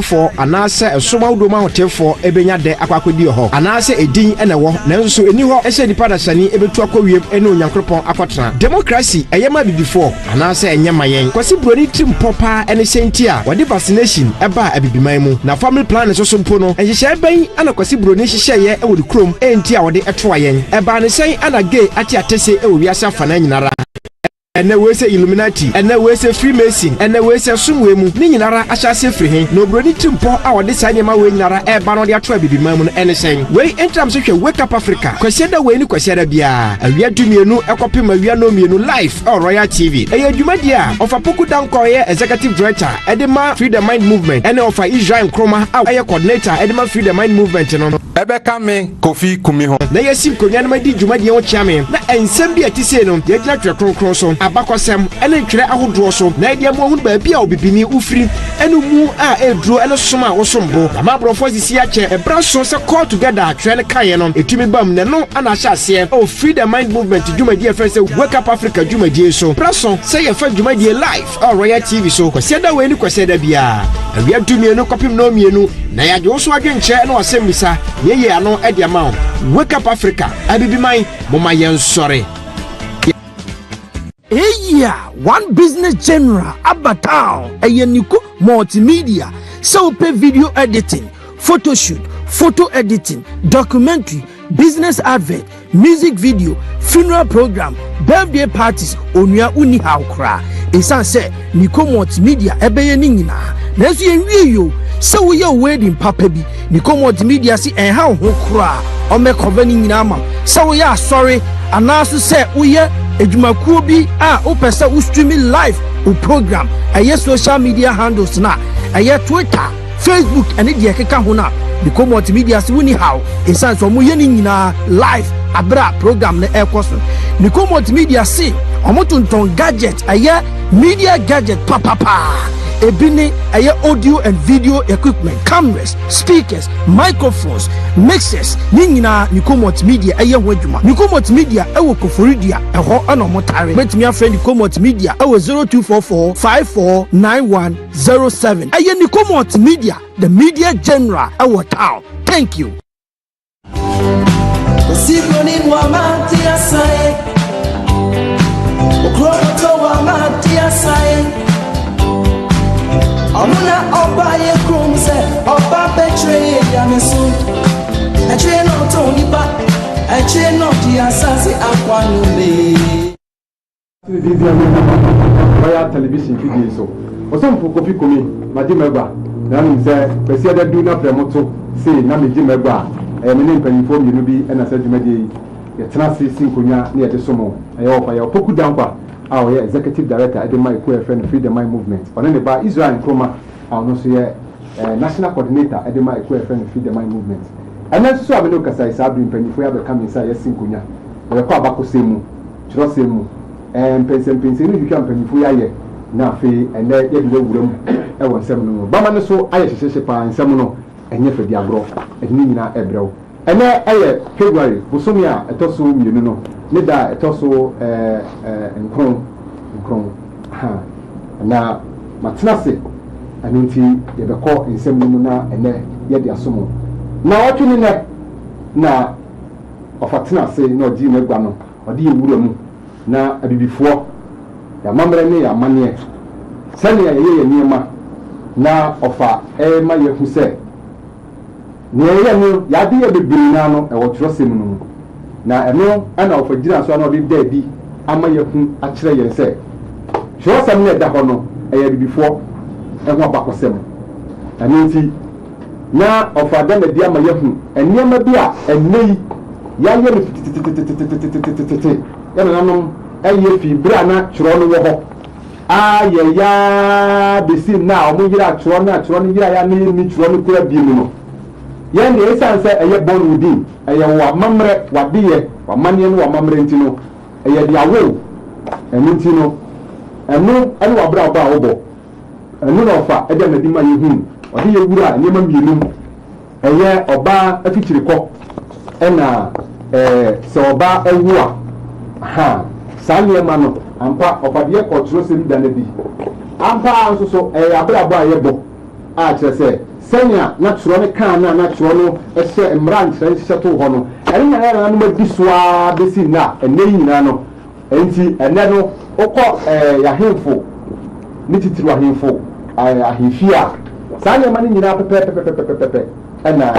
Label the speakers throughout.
Speaker 1: for anase esoma udoma hotelfo ebenya de akwakodi ho anase edin ene wo nanso eni ho ehye nipa da sani ebetu akwawiem ene onyankropon akotena democracy eyema bibifo anase enyema yen kwasi broni trim popa ene sentia wadi vaccination eba abibiman mu na family plan so mpo no enhye ben ana kwasi broni hyehyeye e wodi krom enti a wodi etoa yen eba ne sen ana gay ati atese e wo wiase afana nyinara ene we say Illuminati ene we say Freemason ene we say sumwe mu ni nyinara ahyase firi he no broni timpo a wode sa nyema we nyinara e ba no de ato abibima mu no ene sen we entram so hwe Wake Up Africa kwasieda we ni kwasieda bia awia dumienu ekopem awia no mienu live on Royal TV eye adwumadi a ofa poku danko ye executive director edema Free the Mind Movement ene ofa Israel Nkroma a eye coordinator edema Free the Mind Movement no
Speaker 2: ebeka me Kofi Kumi ho
Speaker 1: na yesim konya na madi dwumadi ho chiame na ensem bia tise no ye gina twekronkron so abakosem ene ntwere ahodo so na ide mo hu ba bia obibini ufiri enu mu a eduro ene soma wosombo na mabrofo sisi ache ebra so se call together twere kaye no etumi bam ne no ana ahyase o Free the Mind Movement dwumadi efe se Wake Up Africa dwumadi so praso se ye fa dwumadi live on Royal TV so kwasieda we ni kwasieda bia awia dumienu kopim no mienu na ya de so adwenche na wasemisa ye ano e dia ma Wake Up Africa abibiman moma yen sore.
Speaker 3: Hey yeah, one business general Abatown Ayeniko multimedia so pay video editing, photo shoot, photo editing, documentary, business advert, music video, funeral program, birthday parties, onua uni haukra. Esan say Niko multimedia ebeye ni nyina. Na so yen yo so we your wedding papa bi Niko multimedia si en ha ho kra o me cover ni nyina ma. So we are sorry anaso say we edwumakuo bi a opesa u streaming live o program aye social media handles na aye Twitter, Facebook and the keka ho na Niko multimedia si woni how esan so mo ye ni nyina live abra program na ekoso Niko multimedia si omotonton gadget aye media gadget papa ebini aye audio and video equipment, cameras, speakers, microphones, mixers ni nyina Niko multimedia aye ho adwuma Niko multimedia ewo Koforidia eho ana motare betimi afre Niko multimedia ewo 0244549107 aye Niko multimedia the media general ewo town. Thank you.
Speaker 4: Amuna oba ye krumse oba betray yamesu eche no tonipa eche no diasase akwanule
Speaker 5: Royal television video so osomfo Kofi Kumi majimegba na nze pese da du na premoto say na majimegba me ne mpanifo mienu bi na sa dwumade ye tena se sinkonya na ye de somo aye ofa ye opoku dankwa our executive director Edema friend Free the Mind Movement. On the bar Israel Nkroma, our national coordinator Edema friend Free the Mind Movement. And then so I know because I said in Penny for come inside yes Sinkunya. We call back Semu, Chirosemu, and Pensin you can Penny for ye. Now fee and then you room I was seminal. Bamano so I shall and seminal and yet for Diablo and Nina Ebro. And then February, Bosomia, a tosso, you know. Neda etoso nkron na matnase anunti ye beko nsem mu na ene ye de asomo na otwini ne na ofatnase na odi megba no odi ewura mu na abibifuo ya mamre ne ya mane sane ya ye niema na ofa ma ye hu se ne ye no ya de ye bebiri na no e wo trosem no na eno ana ofagina so na odi dadi ama yehu akire yense so sam ne da hono eya bibifo eho abakosem anenti na ofada na di ama yehu enema bi a enei ya ye no ya nanom eye fi bra na chiro no wo ho aye ya besim na omo yira chiro na yira ya ni chiro no kura bi mu no yende esanse eye bon wudi eye wa mamre wadiye wa manye no wa mamre ntino eye dia wo ntino enu enu wa bra oba obo enu no fa ede madima yehu odi ye wura nyema mienu eye oba afichiri ko ena se oba ewu a sanye ma no ampa ofadie ko tro se bi danadi ampa nso so abra ba ye bo a kyerɛ sɛ sɛnea natwerɛ no kaa na natwerɛ no ɛhyɛ mmara nkyerɛ nhyɛ to hɔ no ɛne nyinaa na no madi so a bɛsi na ɛnɛ yi nyinaa no enti ɛnɛ no wokɔ yɛahemfo ne titiri ahemfo ahemfie a saa nneɛma no nyinaa pɛpɛpɛpɛpɛpɛ ɛna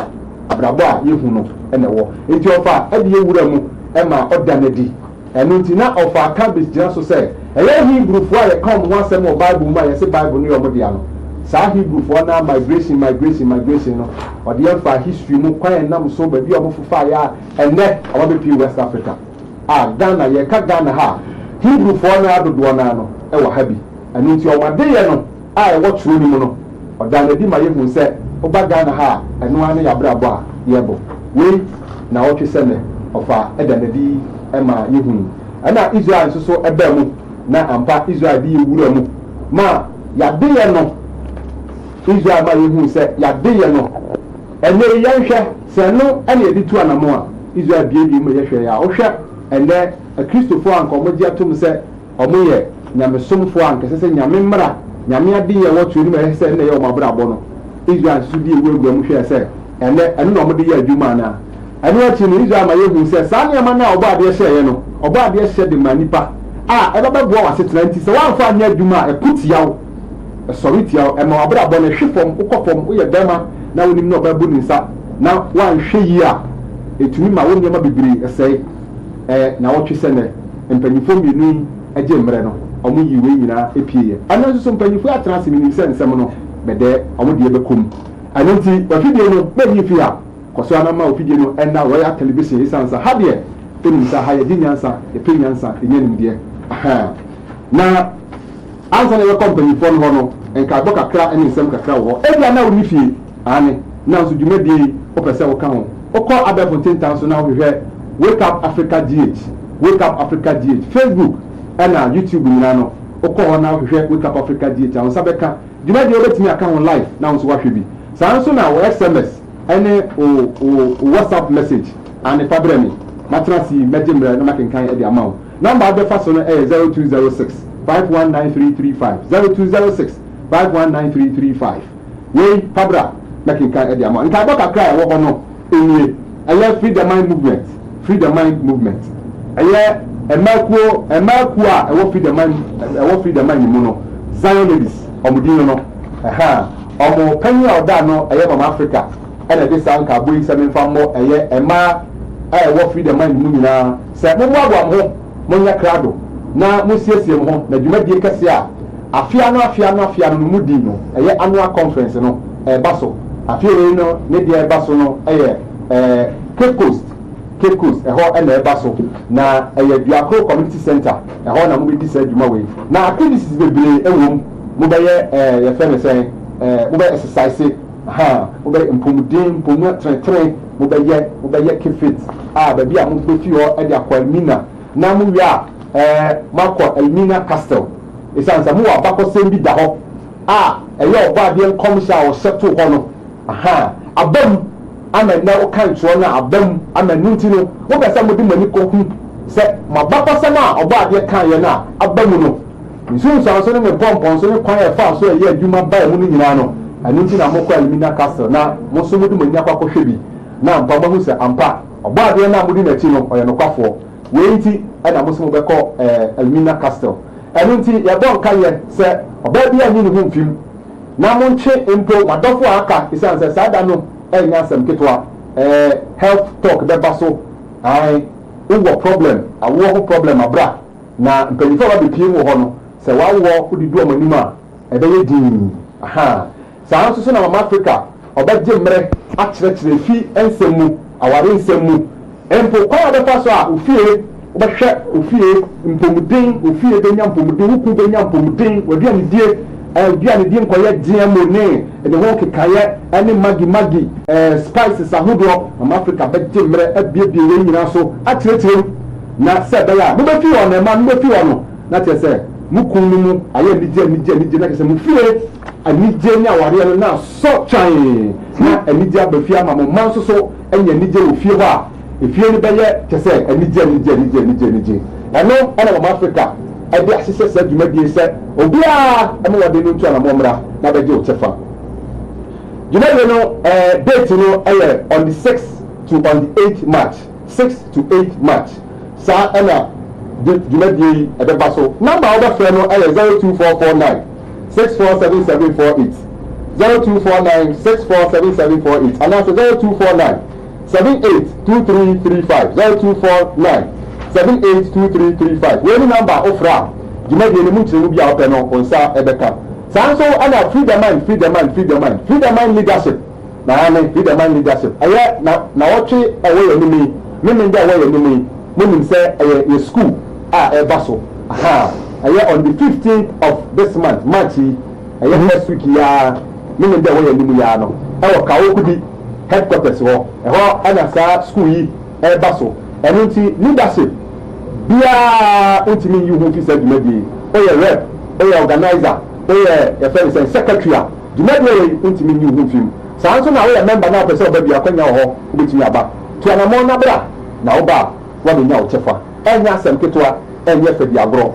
Speaker 5: abrabɔ a yɛhu no ɛna ɛwɔ enti ɔfa ɛde yɛwura mu ɛma ɔda n'adi ɛno nti na ɔfa aka bɛgyina so sɛ ɛyɛ Hebrewfoɔ a yɛka ɔmo ho asɛm wɔ Bible mu a yɛsɛ Bible no yɛ ɔmo dea no saa Hebrewfoɔ na migration no ɔde yɛmfa history mu kwan ɛnam so baabi a ɔmo fofa yɛ a ɛnɛ ɔmo bɛpie West Africa a Ghana yɛka Ghana ha Hebrewfoɔ no adodoɔ naa no ɛwɔ ha bi ɛno nti ɔmo adeyɛ no a ɛwɔ twerɛ no mu no ɔda n'adi ma yɛhu sɛ ɔba Ghana ha a ɛno ara ne yɛabrabɔ a yɛbɔ wei na ɔtwe sɛ ne ɔfa ɛda n'adi ɛma yɛhu ɛna Israel nso so ɛbɛn mu na ampa Israel de yɛwura mu ma yɛadeyɛ no Israel ma yɛhu sɛ yɛadeyɛ no ɛnɛ yɛnhwɛ sɛ no ɛna yɛde tu anamo a Israel biebie mu yɛhwɛ yɛ a wohwɛ ɛnɛ akristofoɔ a nka ɔmo gye atom sɛ ɔmo yɛ nyamesomfoɔ a nkɛsɛ sɛ nyame mmara nyame adeyɛ wɔ tuo no ma ɛsɛ ɛnɛ yɛ ɔmo abrabɔ no Israel nso de ewurawura mu hwɛ sɛ ɛnɛ ɛno na ɔmo de yɛ adwuma anaa ɛno akyi no Israel ma yɛhu sɛ saa nneɛma no a ɔbɔ adeɛ hyɛeɛ no ɔbɔ adeɛ hyɛ de ma nipa a ɛbɛbɛboa w'asetena nti sɛ woamfa anyɛ adwuma a ɛpo tia wo ɛsɔre tia wo ɛma w'abrabɔ no ɛhwe fam wokɔ fam woyɛ bɛrima na wonim na ɔbɛbɔ ne nsa na woanhwɛ yie a ɛtumi ma wo nneɛma bebree ɛsɛe na wɔtwe sɛ nɛ mpanyinfoɔ mmienu yi agye mmerɛ no ɔmo yi wei nyinaa epieɛ ɛno nso so mpanyinfoɔ atena ase nim sɛ nsɛm no bɛdɛ ɔmo deɛ bɛkɔm ɛno nti wafidie no bɛyi fi a kɔso anama wafidie no ɛna royal television esan sa ha deɛ ɛnim sa ha yɛgye nyansa yɛpɛ nyansa ɛnyɛ nimdeɛ na ansa na yɛkɔ mpanyinfoɔ no hɔ no nkaabɔ kakra ɛne nsɛm kakra wɔ hɔ ebia na woni fie ane na nso dwumadie wopɛ sɛ woka ho wokɔ abɛfonten tan so na wohwehwɛ Wake Up Africa GH Wake Up Africa GH Facebook ɛna YouTube nyinaa no wokɔ hɔ na wohwehwɛ Wake Up Africa GH a wo nsa bɛka dwumadie wobɛtumi aka ho live na wo nso wahwɛ bi saa nso na wo SMS ɛne o WhatsApp message ane fa brɛ me matena si mɛgye mmerɛ na makenkan ɛde ama wo number abɛfa so no ɛyɛ 0206 519335 0206 519335 wei fabra makenkan ɛde ama wo nkaabɔ kakra a ɛwɔ hɔ no ɛnie ɛyɛ free the mind movement ɛyɛ ɛmaakuo a ɛwɔ free the mind mu no Zion ladies ɔmodin no ɔmo panyin a ɔda no ɛyɛ Mama Africa ɛna de saa nkaabɔ yi sɛ memfa mmɔ ɛyɛ ɛmaa a ɛwɔ free the mind mu nyinaa sɛ momoaboa mo ho monyɛ krado na mosiesie mo ho na dwumadie kɛse a afia no mu di no ɛyɛ annual conference no ɛba so afia wei no ne deɛ ɛba so no ɛyɛ Cape Coast ɛhɔ ɛna ɛba so na ɛyɛ Duakro Community Center ɛhɔ na mobɛdi saa adwuma wei na activities bebree ɛwɔ mu mobɛyɛ yɛfɛ ne sɛn mobɛyɛ exercise mobɛyɛ mpomu trentre mobɛyɛ kefit a baabi a mobɛfi hɔ ɛde akɔ Elmina na mowie a makɔ Elmina Castle ɛsiane sɛ mowɔ abakɔsɛm bi da hɔ a ɛyɛ ɔbɔ adeɛ nkɔmhyɛ a ɔhyɛ to hɔ no abam ama na woka nkyerɛ no abam ama no nti no wopɛ sɛ mode m'ani kɔhu sɛ mabakɔsɛm a ɔbɔ adeɛ kaeɛ no a aba mu no nsuanso ne mpɔmpɔn so ne kwan ɛfa so ɛyɛ adwuma baa mu no nyinaa no ɛno nti na mokɔ Elmina Castle na mo nso mode m'ani akɔhwɛ bi na mpa mahu sɛ ampa ɔbɔ adeɛ no a mode n'akyi no ɔyɛ nokwafoɔ wei nti ɛna mo so mobɛkɔ Elmina Castle ɛno nti yɛbɔ nkayɛ sɛ ɔbaa bi anyi ne ho mfim na monkye mpo madɔfo a aka ɛsiane sɛ saa da no ɛnyɛ asɛm ketewa health talk bɛba so wowɔ problem awoɔ ho problem abra na mpanyinfoɔ a bɛpie wɔ hɔ no sɛ wawoɔ wode du ɔmo anim a ɛbɛyɛ din saa nso so na Mama Africa ɔbɛgye mmerɛ akyerɛkyerɛ fi nsɛm mu aware nsɛm mu mpo kwan a bɛfa so a ofie wobɛhwɛ ofie mpomuden ofie bɛnya mpomuden woku bɛnya mpomuden waduanedie aduanedie nkɔyɛ deɛ mo ne ɛde ho kekayɛ ɛne magi spices ahodoɔ Mama Africa bɛgye mmerɛ abiebie wei nyinaa so akyerɛkyerɛ na sɛ bɛyɛ a mobɛfi hɔ no ɛma mobɛfi hɔ no na kyerɛ sɛ mukun no mu ayɛ anigye na kyerɛ sɛ mofie anigye ne awareɛ no na sɔ twan na anigye aba fie ama mo mma nso so ɛnyɛ anigye wɔ fie hɔ a efie no bɛyɛ kyerɛ sɛ anigye ɛno ɛna Mama Africa ɛde ahyehyɛ saa dwumadie sɛ obiara ɛma wɔde no ntu anammɔ mmra na bɛgye wo kyɛfa You know, date on the 6th to on the 8th March. 6th to 8th March. Sa ana you know the so number of friend 02449 647748 0249 647748 and also 0249 782335 0249 782335. When number of ra you know the mutu bi open on sa ebeka. So ana free the mind leadership. Na free the mind leadership. Aya na watch away enemy. Me nda away enemy. Meaning say a school basso. Aha. On the 15th of this month, March, next week ya meaning that way enemy ya no. Kawo kudi headquarters ho. Ana sa school yi basso. Enti leadership. Bia ultimately you who fi say maybe rep, organizer, friend say secretary. You maybe ultimately you who fi. So also na we member na person baby akwanya ho obetumi aba. To anamo na bra na oba what nya uchefa enya asem ketwa enya fedi agro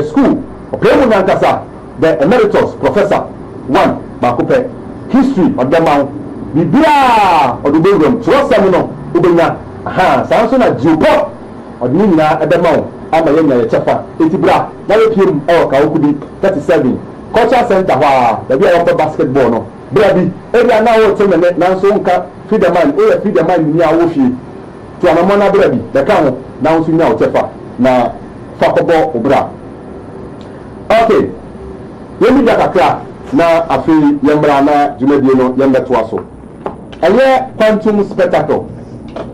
Speaker 5: school opemu nankasa the emeritus professor 1 bakope history odema bibia odobogrom so sem no obenya sanso na jiopo odini nyina edema ama yenya yechefa etibra na yepiem ka okudi 37 culture center wa da bia wa basketball no bra bi area na wo temene nanso nka freeman ni awofie to anamona brabi the kan now so nya otefa na fakobo obra. Okay, yemi jakakra na afi yembra na jumedie no yembeto aso eye quantum spectacle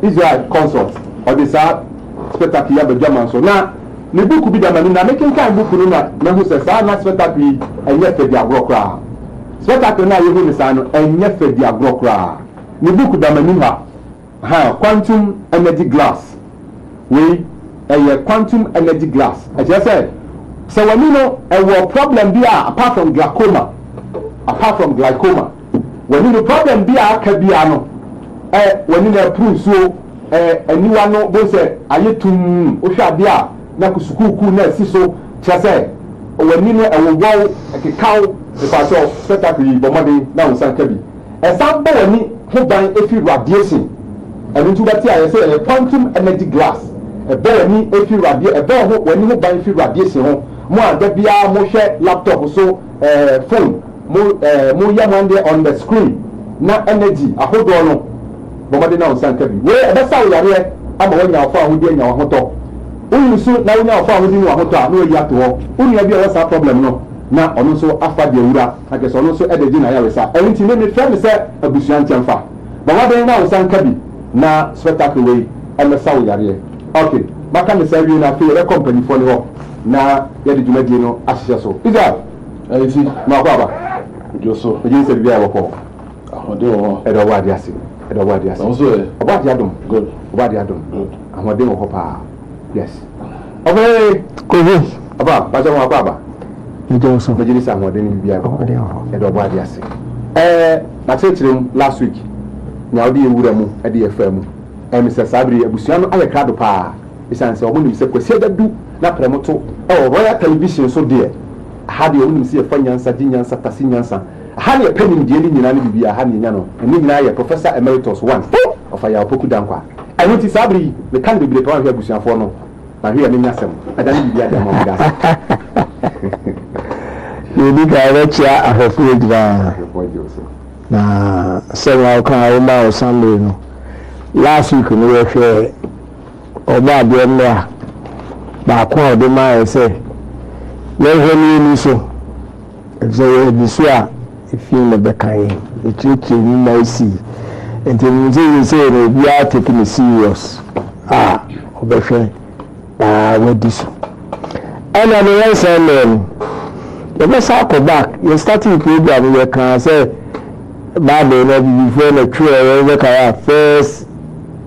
Speaker 5: Israel consult or this spectacle ya bejaman so na ni book bi da mani na making kan book no na hu se sa na spectacle enye fedi agrokra spectacle na yehu ni sa no enye fedi agrokra ni book da mani quantum energy glass we quantum energy glass as I said so when you know a problem be apart from glaucoma when you know problem be kabiano when you prove so anyone no bo say ayetum o hwa bia na kusukuku na si so chese when you know a wow ekekaw the part of spectacle bomade na unsan kabi example when ni ho ban efi radiation and to that I say a quantum energy glass a boy ni if you radiate a boy when you buy if you radiation ho mo adabia mo share laptop so phone mo ya one day on the screen na energy ahodo no bomade na onsanka bi we e besa wo yare ama wonya afa ahodi anya wo hoto unu so na wonya afa ahodi ni wo hoto a no yi ato ho unu ya bi o sa problem no na ono so afa de wura ake so ono so edeji na ya wesa enti me friend say abusuan tiamfa bomade na onsanka bi na spectacle way and sa wo yare. Okay, maka me say na fe re company for no na ya de dwumadie no ahye so iza enti na kwa ba jo so e se bia wo ko ahode wo e do wa dia se so oba dia dum good ahode wo ko pa yes okay covid aba ba jo wa ba jo so be jini sa ahode ni bia ko e do wa dia se na tetirim last week nya odi ewura mu e de efa mu Mr. Sabri abusuano aye krado pa isanse omo se kwesi adadu na premoto royal television so there hade omo se fanyansa jinyansa tasinyansa hade penim die ni nyina ni bibia hade nya no eni nyina ye professor emeritus 1 of aya opoku dankwa eno ti Sabri me kan bibire pa hwe abusuafo no na hwe ni nyasem adani bibia da mo gas
Speaker 3: ni ga recha ahofu edra na sewa kan o ma Sunday no last week we were oba de mra ba ko de ma say we ni so e so a if you be kan e treat ni na see and you say we are taking it serious obehwe we this and I mean say the best go back you starting program we can say Bible no before the true we first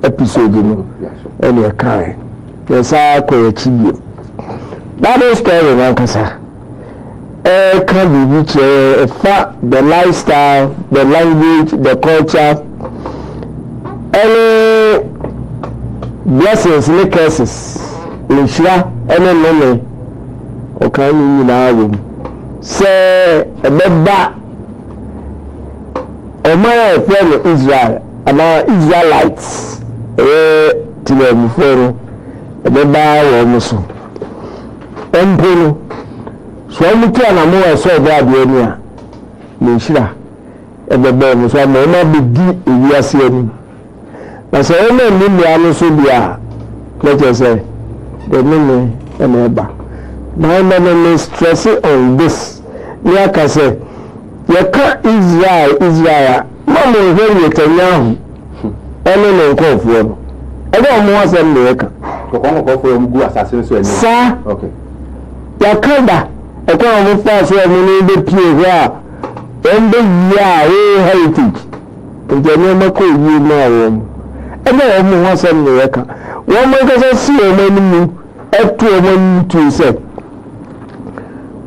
Speaker 3: episode no and you can yes I ko chibi that is story man kasa can be reach the lifestyle, the language, the culture, any blessings, any curses, any money, okay, you know, say a beba
Speaker 6: Omaya friend Israel and Israelites to them for the bar or Musu. Empolo. So I'm trying to more so bad area. Mishra. And the bomb so I may not be deep in your seeing. I say, only Lilian Subia. Let us say, the name and ever. My name is stressing on this. Like I say, you can't Israel. Mama is very Netanyahu. Any call for you. I don't want to America.
Speaker 5: Call for you, go assassin.
Speaker 6: Sir,
Speaker 5: okay.
Speaker 6: You can't. I can't move fast when you need the play. And the year heritage. And the name of you know. And I don't want to America. One more doesn't see a man at 2 1 2 say.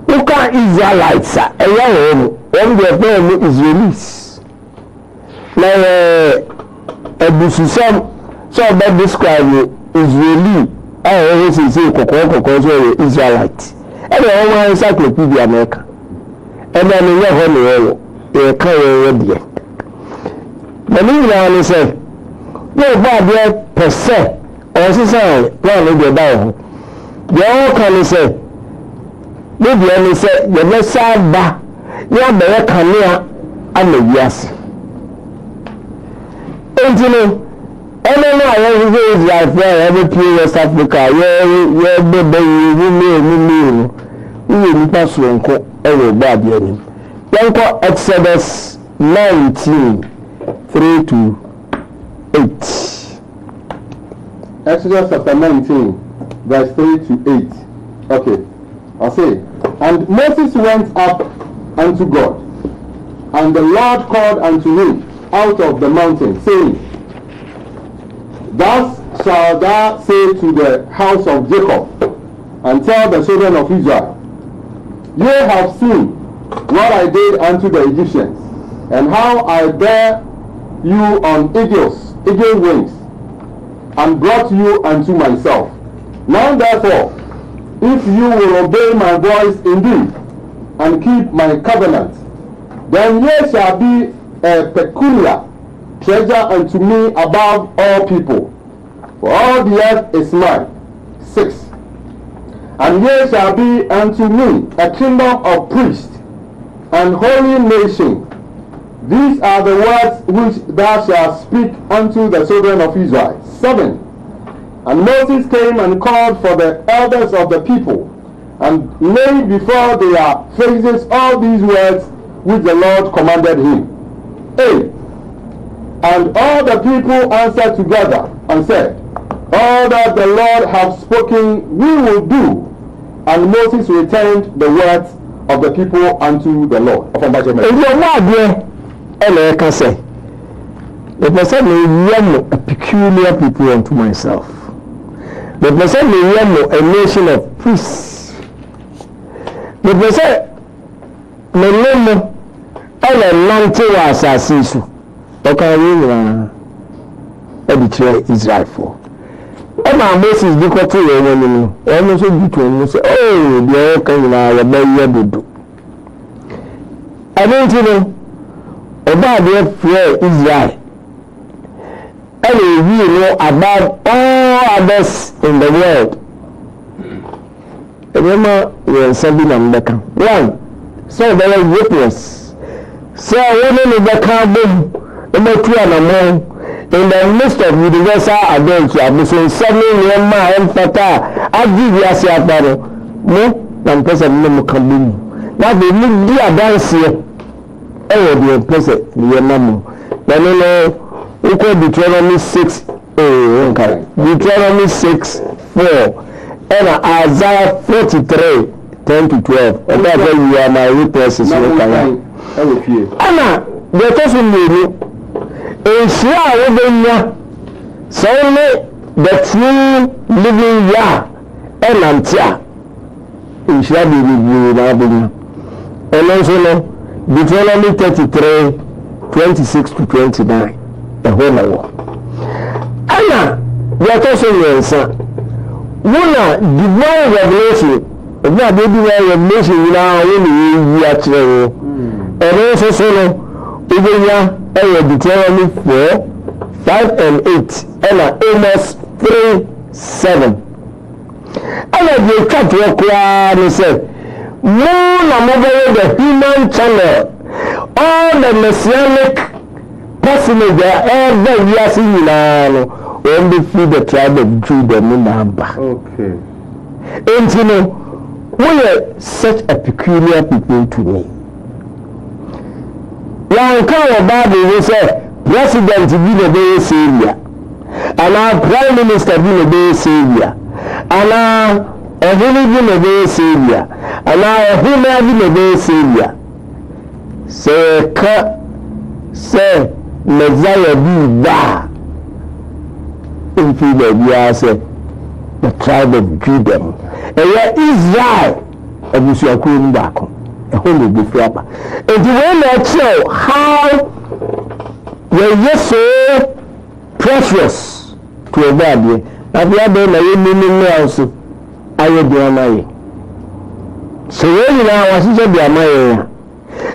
Speaker 6: Look at Israelites, a young one, their name is released. Like a Bususam, so that describe Israeli. I always say Coco Israelite. And I always encyclopedia America. And then you have a career ready. The England say, no bad per se, or say, well, in the Bible. The all can say, maybe I say, the Messiah ba, you are the Canea and the yes. And you know, I don't know, I always like every place West Africa, yeah, baby, you will pass one call every bad year. Yanko Exodus 19, 3 to 8.
Speaker 5: Exodus chapter 19, verse 3 to 8. Okay, I'll say. And Moses went up unto God, and the Lord called unto him out of the mountain, saying, Thus shalt thou say to the house of Jacob, and tell the children of Israel, Ye have seen what I did unto the Egyptians, and how I bare you on eagle wings, and brought you unto myself. Now therefore, if you will obey my voice indeed, and keep my covenant, then ye shall be a peculiar treasure unto me above all people. For all the earth is mine. 6. And ye shall be unto me a kingdom of priests, and holy nation. These are the words which thou shalt speak unto the children of Israel. 7. And Moses came and called for the elders of the people, and laid before their faces all these words which the Lord commanded him. 8. And all the people answered together and said, All that the Lord hath spoken we will do. And Moses returned the words of the people unto the Lord.
Speaker 6: The person may a peculiar people unto myself. The person may a nation of priests. The person may all a mountain was assassin. Okay, we Israel for. And Moses because to you almost between say, oh, the all can do. I don't know about the prayer Israel. And we know about all others in the world. Remember, we are serving America. 1. So there are witness. So when in the carbon, in the midst of universal adultery, I'm saying 7 years and fata. I give you a say no, I'm present no carbon. Now they need the advance here. Oh, the present, the number. Then you know. Deuteronomy 6, Deuteronomy 6, 4, and Isaiah 43, 10 to 12. And that's why you are my witnesses. Anna, the person you is here so only the true living Yah and Antia. In Shabby with and also Deuteronomy 33, 26 to 29. The whole world. Anna, we are also answer. One divine revelation. If not divine revelation, now we are actually. And also, so even ya Deuteronomy 4:5-8 and Amos 3:7. And the cat and said, "Moon among the human channel, all the messianic personage ever we are seeing now, only feed the tribe of Judah in number."
Speaker 5: Okay.
Speaker 6: And you know, we are such a peculiar people to me. One kind of Bible will say, President be the day savior, and our Prime Minister be the day savior, and our Heavenly be the day savior, and our Human be the day savior. Say, Messiah be that. In Peter, we are say, the tribe of Judah. And Israel, and you see a queen back. A whole bit flapper. And you will not show how they are so precious to a body. And the other day, you also, I will be on my. So when you know, I was just be on my.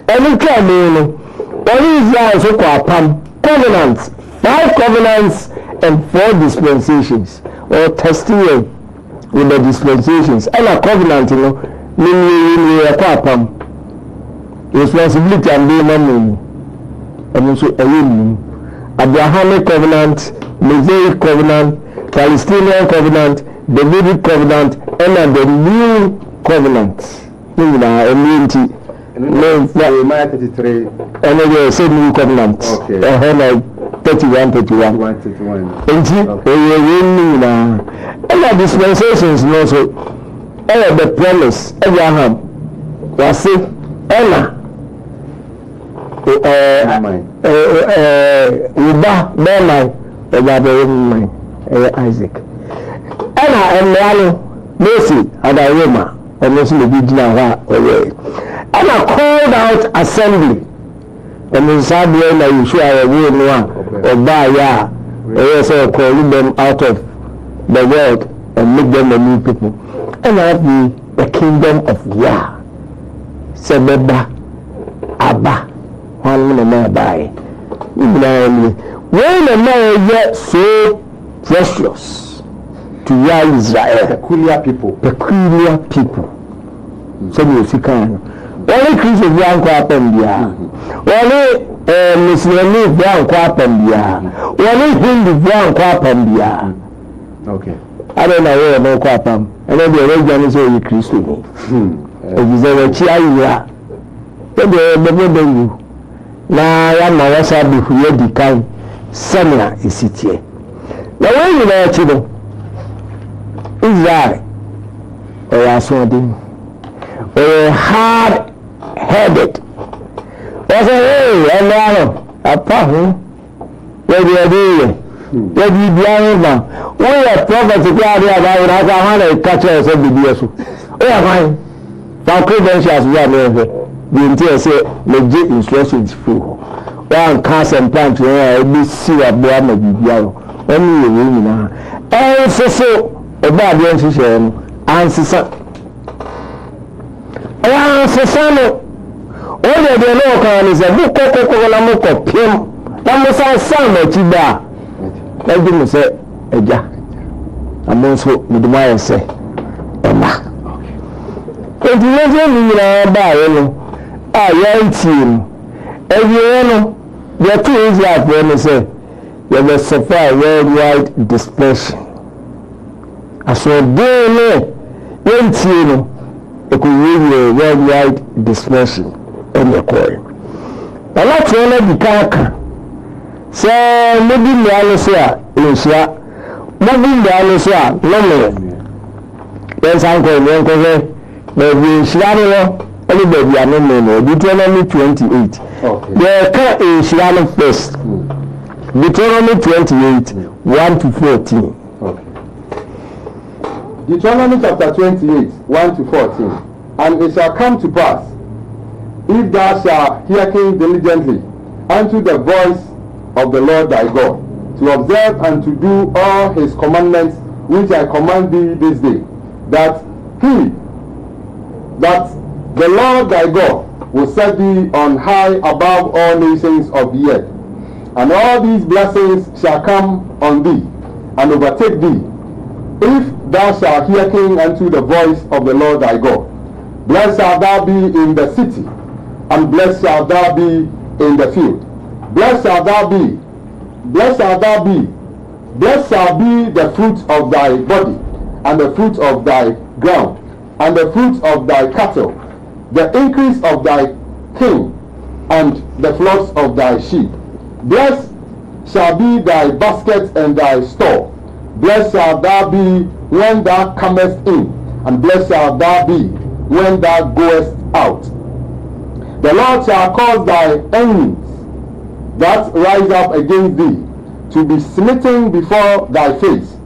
Speaker 6: And you can mean, what is that so called covenants? 5 covenants and 4 dispensations, or testimony with the dispensations. And a covenant, you know, meaning you are responsibility and being money. And also Abrahamic covenant, Mosaic covenant, Palestinian covenant, Davidic covenant, and the new covenant.
Speaker 5: Jeremiah 33.
Speaker 6: And then say new covenant.
Speaker 5: Okay.
Speaker 6: 31. And the dispensations also. And the promise Abraham was it Ella. Isaac. Ella and Mercy and Roma, and also the Vigila away. Ella called out assembly, and in Sabia, you show a woman or Baya, also calling them out of the world and make them a new people. And I have the kingdom of Yah. Sebeba Abba. One man by. When a man yet so precious to Yah Israel.
Speaker 5: Peculiar people.
Speaker 6: So you see kind. Only Christians brown crap and Yah. Only Muslim brown crap and Yah. Only Hindu brown crap and Yah.
Speaker 5: Okay.
Speaker 6: I don't know where no crap and then the religion is only Christian. If you say Chia, then you now I am my wasabi who you decline. Seminar is it here. Now when you know children, Israel or something, or hard-headed. I say, hey, apart where you are doing, where you be now. We are prophets to God here. I want to catch us every day. So, we are fine. For credentials, we are never. The entire say legit instructions free. One cast and plant to be see what they are not be now. Only you now. And so about the answer, answer. All the local is a book of Pim. That was our son, Chiba. Let me say, Eja. I'm also with my say, Emma. If you let me buy, young team. Every year, there are 2 easy at when they say, you will suffer worldwide dispersion. As for doing young team, it could really worldwide dispersion in the coin. But that's one of the character. So, maybe the answer is maybe the answer, no. Yes, I'm going to go. Maybe Shirano, anybody, I don't know. Deuteronomy 28.
Speaker 5: Okay.
Speaker 6: There can a Shirano first. Deuteronomy 28, 1-14.
Speaker 5: Okay. Deuteronomy chapter 28, 1-14. And it shall come to pass, if thou shalt hearken diligently unto the voice of the Lord thy God, to observe and to do all his commandments which I command thee this day, that the Lord thy God will set thee on high above all nations of the earth, And all these blessings shall come on thee, and overtake thee, if thou shalt hearken unto the voice of the Lord thy God. Blessed shalt thou be in the city, and blessed shalt thou be in the field. Blessed shalt thou be, blessed shalt thou be, blessed shall be the fruit of thy body, and the fruit of thy ground, and the fruit of thy cattle, the increase of thy king, and the flocks of thy sheep. Blessed shall be thy basket and thy store. Blessed shalt thou be when thou comest in, and blessed shalt thou be when thou goest out. The Lord shall cause thy enemies that rise up against thee to be smitten before thy face.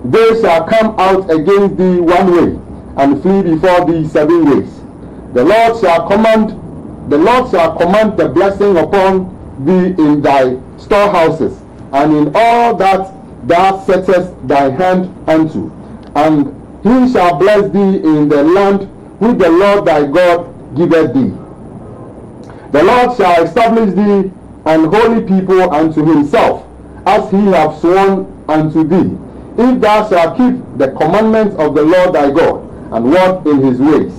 Speaker 5: They shall come out against thee one way, and flee before thee 7 ways. The Lord shall command the blessing upon thee in thy storehouses, and in all that thou settest thy hand unto. And he shall bless thee in the land which the Lord thy God giveth thee. The Lord shall establish thee an holy people unto himself, as he hath sworn unto thee, if thou shalt keep the commandments of the Lord thy God, and walk in his ways.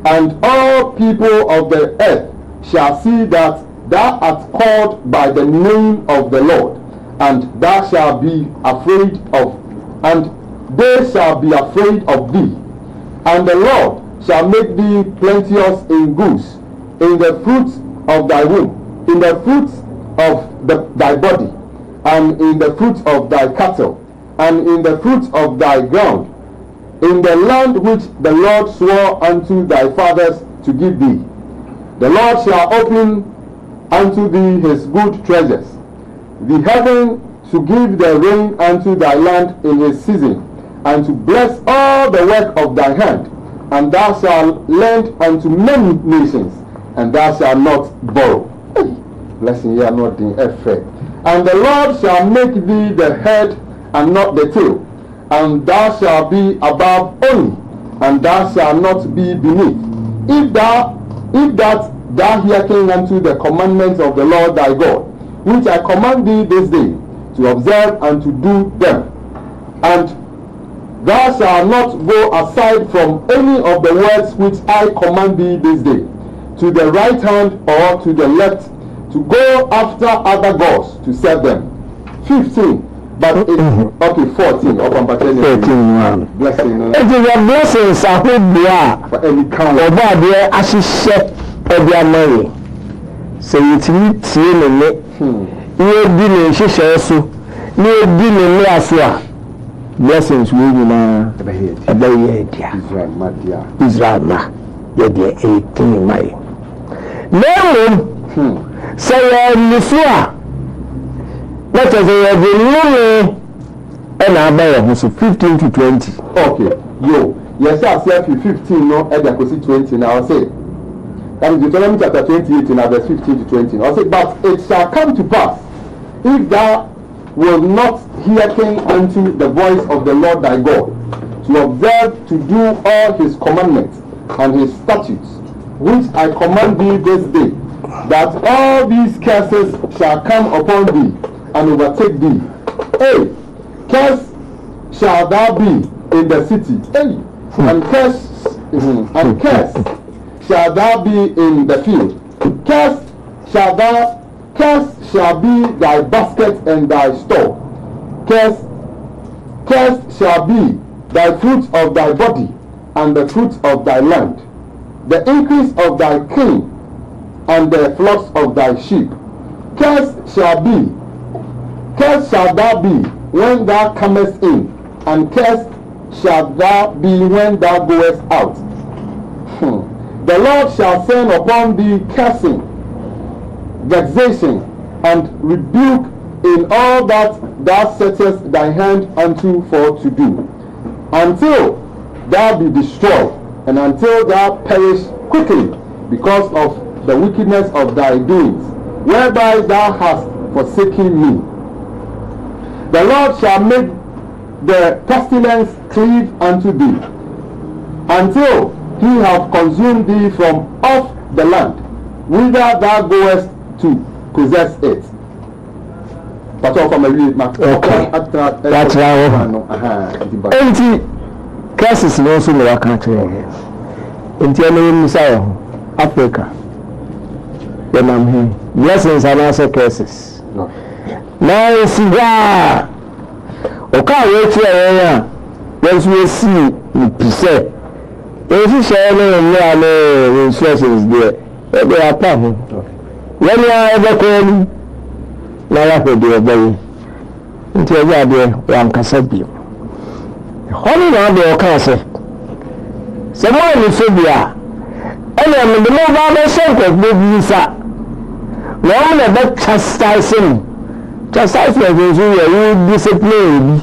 Speaker 5: And all people of the earth shall see that thou art called by the name of the Lord, and thou shalt be afraid of, and they shall be afraid of thee. And the Lord shall make thee plenteous in goods, in the fruits of thy womb, in the fruits of thy body, and in the fruits of thy cattle, and in the fruits of thy ground, in the land which the Lord swore unto thy fathers to give thee. The Lord shall open unto thee his good treasures, the heaven to give the rain unto thy land in his season, and to bless all the work of thy hand. And thou shalt lend unto many nations, and thou shalt not borrow. Blessing ye are not in effect. And the Lord shall make thee the head and not the tail, and thou shalt be above only, and thou shalt not be beneath. If that thou hearken unto the commandments of the Lord thy God, which I command thee this day, to observe and to do them, and thou shalt not go aside from any of the words which I command thee this day, to the right hand or to the left, to go after other gods to serve them. 15. But it, okay, 14. 14. Blessing.
Speaker 6: It is a blessing.
Speaker 5: For any count.
Speaker 6: So you meet blessings will be now. Israel, ma, you're 18 May. No, say, Lifua. Let us say, and I buy so 15 to 20.
Speaker 5: Okay, yo, yes, I said 15, no, and I could see 20 now. I'll say, that is Deuteronomy chapter 28, and verse 15 to 20. I'll say, but it shall come to pass, if thou will not hearken unto the voice of the Lord thy God, to observe to do all his commandments and his statutes, which I command thee this day, that all these curses shall come upon thee and overtake thee. Hey, cursed shall thou be in the city. Hey, and cursed shall thou be in the field. Cursed shall be thy basket and thy store. Cursed shall be thy fruit of thy body, and the fruit of thy land, the increase of thy king, and the flocks of thy sheep. Cursed shall thou be when thou comest in, and cursed shalt thou be when thou goest out. The Lord shall send upon thee cursing, vexation, and rebuke in all that thou settest thy hand unto for to do, until thou be destroyed, and until thou perish quickly because of the wickedness of thy doings, whereby thou hast forsaken me. The Lord shall make the pestilence cleave unto thee, until he have consumed thee from off the land, whither thou goest to possess it. But all from a real mark.
Speaker 6: Okay. That's right. Empty crisis no so no country. Empty any Messiah Africa. When I'm here. Blessings and also curses.
Speaker 5: No.
Speaker 6: Now cigar. Okay, wait here. Once we see the percent. If you share no instructions there, they are powerful. When you are ever calling, now I will do a very until you are there, one can say you. Honey, now they are cancer. Someone is so dear. And I'm in the mobile center of Visa. No one ever chastising. Chastisement is really discipline.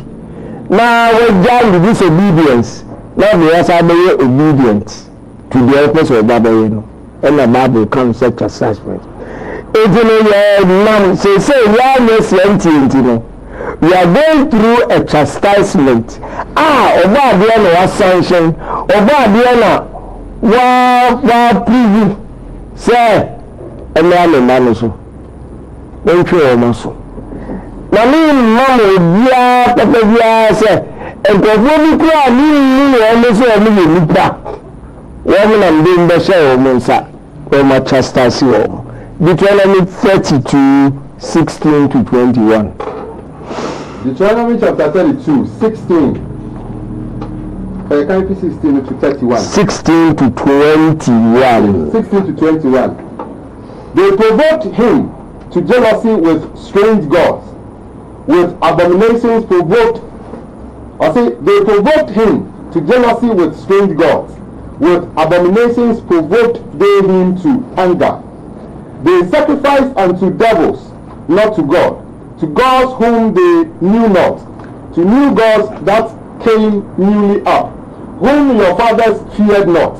Speaker 6: Now we judge the disobedience. Now we are being obedient to the office of Babylon. And the Bible comes such chastisement. Mom say we are going through a chastisement. Obadiana was sanctioned. Obadiana was preview. Say, and man so. Don't you also? Now, Mama, say, and probably cry, woman and being the show, Monsa, or my chastisement. Deuteronomy 32:16 to 21.
Speaker 5: Deuteronomy chapter 32, 16. Can you 16 to 31?
Speaker 6: 16 to 21.
Speaker 5: 16 to 21. They provoked him to jealousy with strange gods, with abominations provoked. They provoked him to jealousy with strange gods, with abominations provoked they him to anger. They sacrificed unto devils, not to God, to gods whom they knew not, to new gods that came newly up, whom your fathers feared not.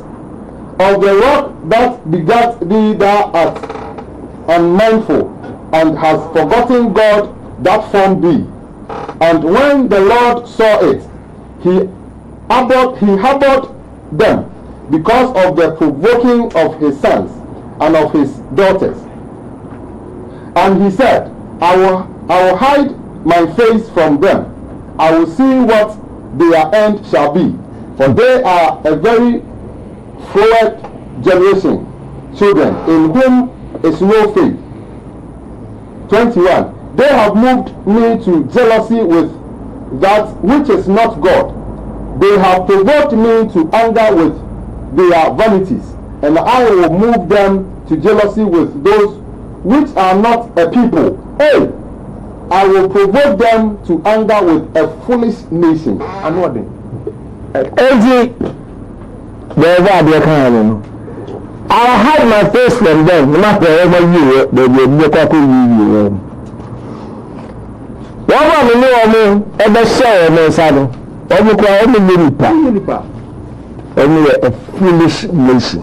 Speaker 5: Of the rock that begat thee thou art unmindful, and hast forgotten God that formed thee. And when the Lord saw it, he abhorred them because of the provoking of his sons and of his daughters. And he said, I will hide my face from them. I will see what their end shall be. For they are a very froward generation, children, in whom is no faith. 21. They have moved me to jealousy with that which is not God. They have provoked me to anger with their vanities, and I will move them to jealousy with those which are not a people. Hey, I will provoke them to anger with a foolish nation. And what then?
Speaker 6: I'll hide my face from them, no matter wherever you they will be you. One of the new ever share no saddle. Only a foolish nation.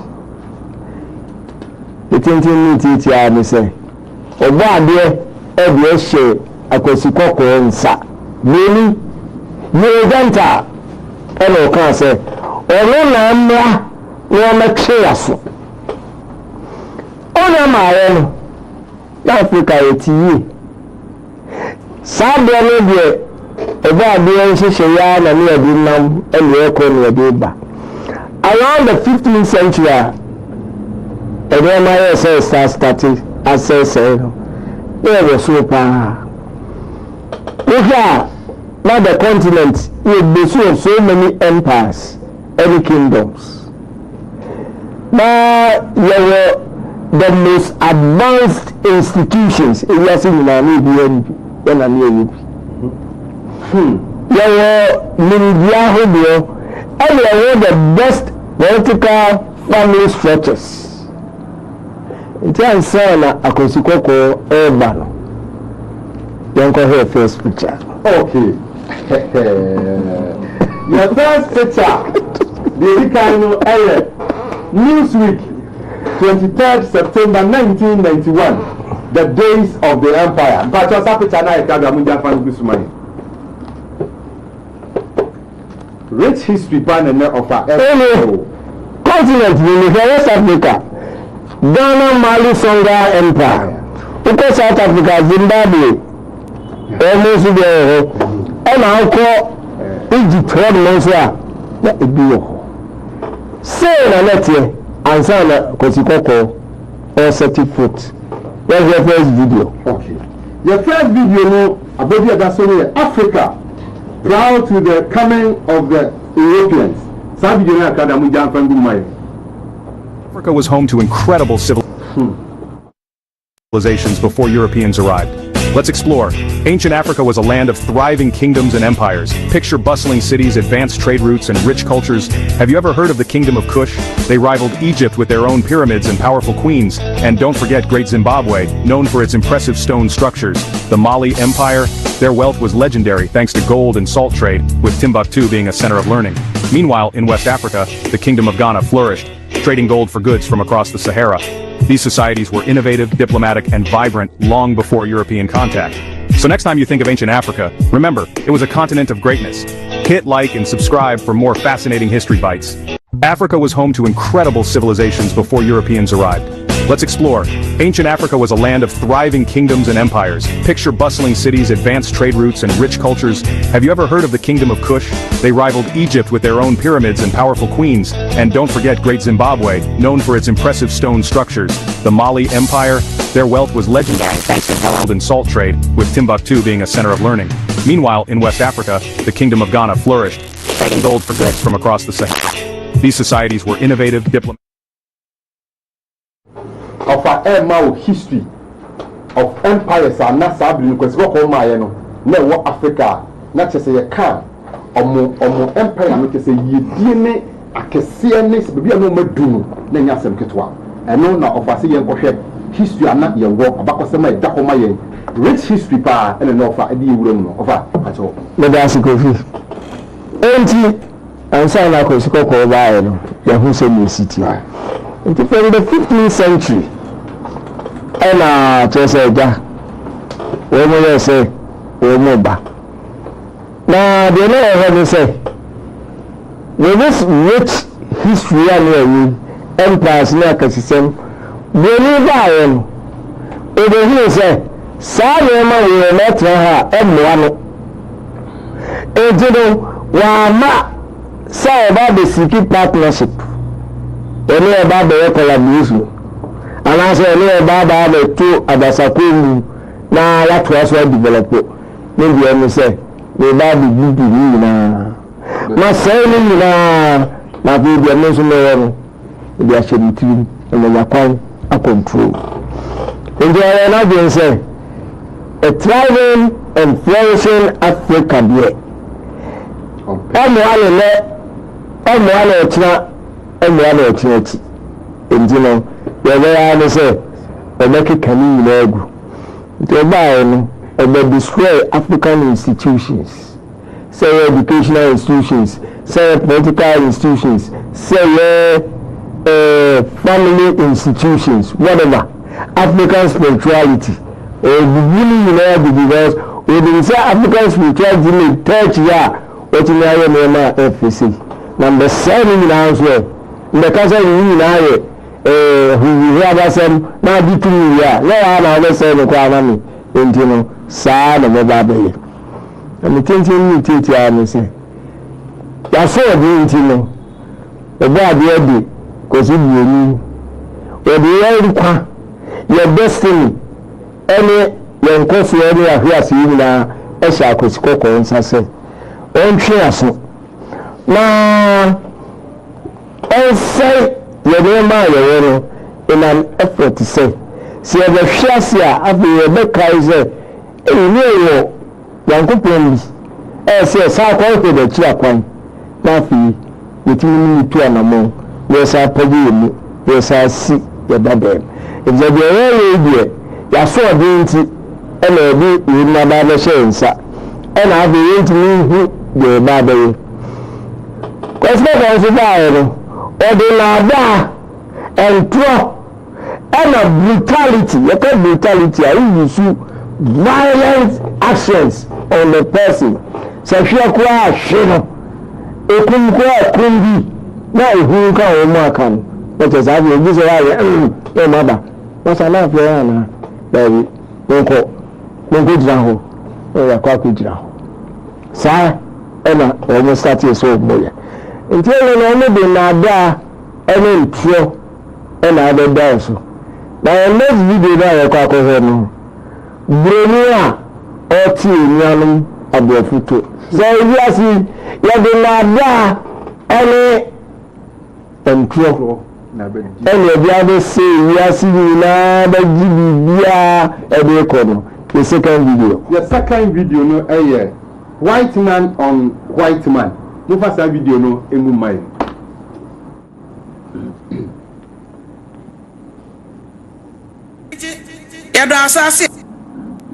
Speaker 6: The thing to say, Oba dear, every share a cosikoko and sa. Really, you venta, and can say, or no number, no materials. Oh, my Africa, it's you. Sabe no de Oba dear, she share na near Dinam and the economy of around the 15th century, and then my started as there was super. Now the continent will be so many empires, any kingdoms. Now there were the most advanced institutions in Yasin when I knew you. There were Mindiaho, and they were the best vertical family structures. In terms of Akosikoko Urban, you can hear first picture.
Speaker 5: Okay. Your first picture, the Ricano Area, Newsweek, 23rd September 1991, the days of the empire. But your picture now is rich history pan of our
Speaker 6: continent in West Africa, Ghana, Mali, Songa Empire. Because South Africa, Zimbabwe, almost there. And I'll call Egypt for the months. Let it be. Say, I let you answer because you call or set it foot. Where's your first video?
Speaker 5: Okay. Your first video, no, about the Africa, proud to the coming of the Europeans. Some video, I can't jump from my.
Speaker 7: Africa was home to incredible civilizations before Europeans arrived. Let's explore. Ancient Africa was a land of thriving kingdoms and empires. Picture bustling cities, advanced trade routes, and rich cultures. Have you ever heard of the Kingdom of Kush? They rivaled Egypt with their own pyramids and powerful queens. And don't forget Great Zimbabwe, known for its impressive stone structures. The Mali Empire, their wealth was legendary thanks to gold and salt trade, with Timbuktu being a center of learning. Meanwhile, in West Africa, the Kingdom of Ghana flourished, trading gold for goods from across the Sahara. These societies were innovative, diplomatic, and vibrant long before European contact. So next time you think of ancient Africa, remember, it was a continent of greatness. Hit like and subscribe for more fascinating history bites. Africa was home to incredible civilizations before Europeans arrived. Let's explore. Ancient Africa was a land of thriving kingdoms and empires. Picture bustling cities, advanced trade routes, and rich cultures. Have you ever heard of the Kingdom of Kush? They rivaled Egypt with their own pyramids and powerful queens. And don't forget Great Zimbabwe, known for its impressive stone structures. The Mali Empire, their wealth was legendary thanks to gold and salt trade, with Timbuktu being a center of learning. Meanwhile, in West Africa, the Kingdom of Ghana flourished, trading gold for goods from across the Sahara. These societies were innovative, diplomatic,
Speaker 5: of our history of empires are not sabri because what call my no what Africa not just say can omo empire no ke say yedie ne akese ne se bia no madunu na nya sem ketwa eno na of ase yen kohwe history ana ye wo abakosema e dakoma yen rich history pa ene no fa edi ewuram no ofa acho
Speaker 6: me da se kofi enti ansa na ko siko ko ba no ya hu se ni city from the 15th century and just say that we will say we move back now the other say with this rich history and empires like a system we live in over here say Sayama will not her M1 and you know wama say about the secret partnership any about the collaboration and I say any about the two Adasaku na ya to us develop maybe I say we about the big na ma say na be the mention no they are shedding team and they are a control and they are not being say a thriving and flourishing Africa there I'm one opportunity and you know where say the make can leg to buy and destroy African institutions, say educational institutions, say political institutions, say family institutions, whatever African spirituality or beginning because we didn't say African spirituality in 30 years what in the FCC number 7 now as well. The council in who have some now between yeah no say the economy into no sad of baby and the thinking you teach you say ya so the into the bad dey cause you need or the your destiny any your course any here see na e sha kwesiko ko nsa say on twe aso na say you know in an effort to say see the shasia of the crises you yankopon say sa ko ko de chi akwan na fi wetimi ni tu anamo we sa pagi mu we sa si ya dadem if the way ya so de nti e na bi ni na ba na she nsa e na abi ntimi hu de ba ba yi ko se ko ba no ordinada and pro and a brutality I use violent actions on the person sexual kwa shino ekun kwa kumbi na ehun ka o mo akan what is have you this why mother what's a life na baby nko dran ho ya kwa kujira saa ena omo start so boya nti ele no de na da ene ntro ena da da so na next video da ya kwa ko no brenia oti nyanum abofuto so yes ya de na da ene ntro ene bia de say yes na da gibia e de ko no the second video no white man on white man no first video no emu mai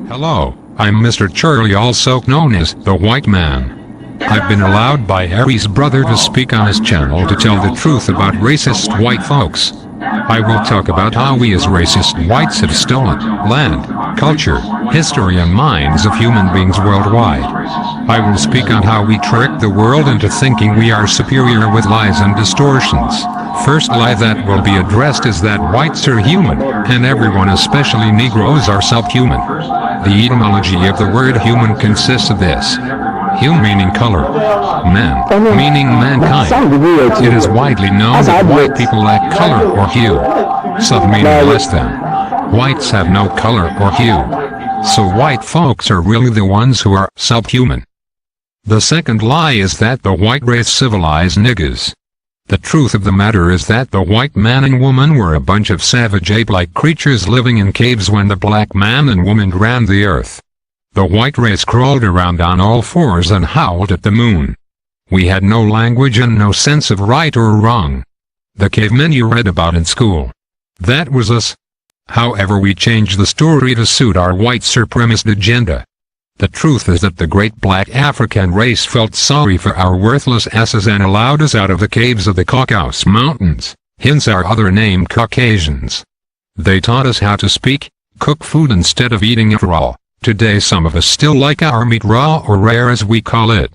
Speaker 8: Hello, I'm Mr. Charlie, also known as the White Man. I've been allowed by Harry's brother to speak on his channel to tell the truth about racist white folks. I will talk about how we as racist whites have stolen land, culture, history and minds of human beings worldwide. I will speak on how we trick the world into thinking we are superior with lies and distortions. First lie that will be addressed is that whites are human, and everyone, especially Negroes, are subhuman. The etymology of the word human consists of this. Hue meaning color, man meaning mankind. It is widely known that white people lack color or hue, sub meaning less than. Whites have no color or hue, so white folks are really the ones who are subhuman. The second lie is that the white race civilized niggas. The truth of the matter is that the white man and woman were a bunch of savage ape-like creatures living in caves when the black man and woman ran the earth. The white race crawled around on all fours and howled at the moon. We had no language and no sense of right or wrong. The cavemen you read about in school. That was us. However, we changed the story to suit our white supremacist agenda. The truth is that the great black African race felt sorry for our worthless asses and allowed us out of the caves of the Caucasus Mountains, hence our other name Caucasians. They taught us how to speak, cook food instead of eating it raw. Today some of us still like our meat raw or rare as we call it.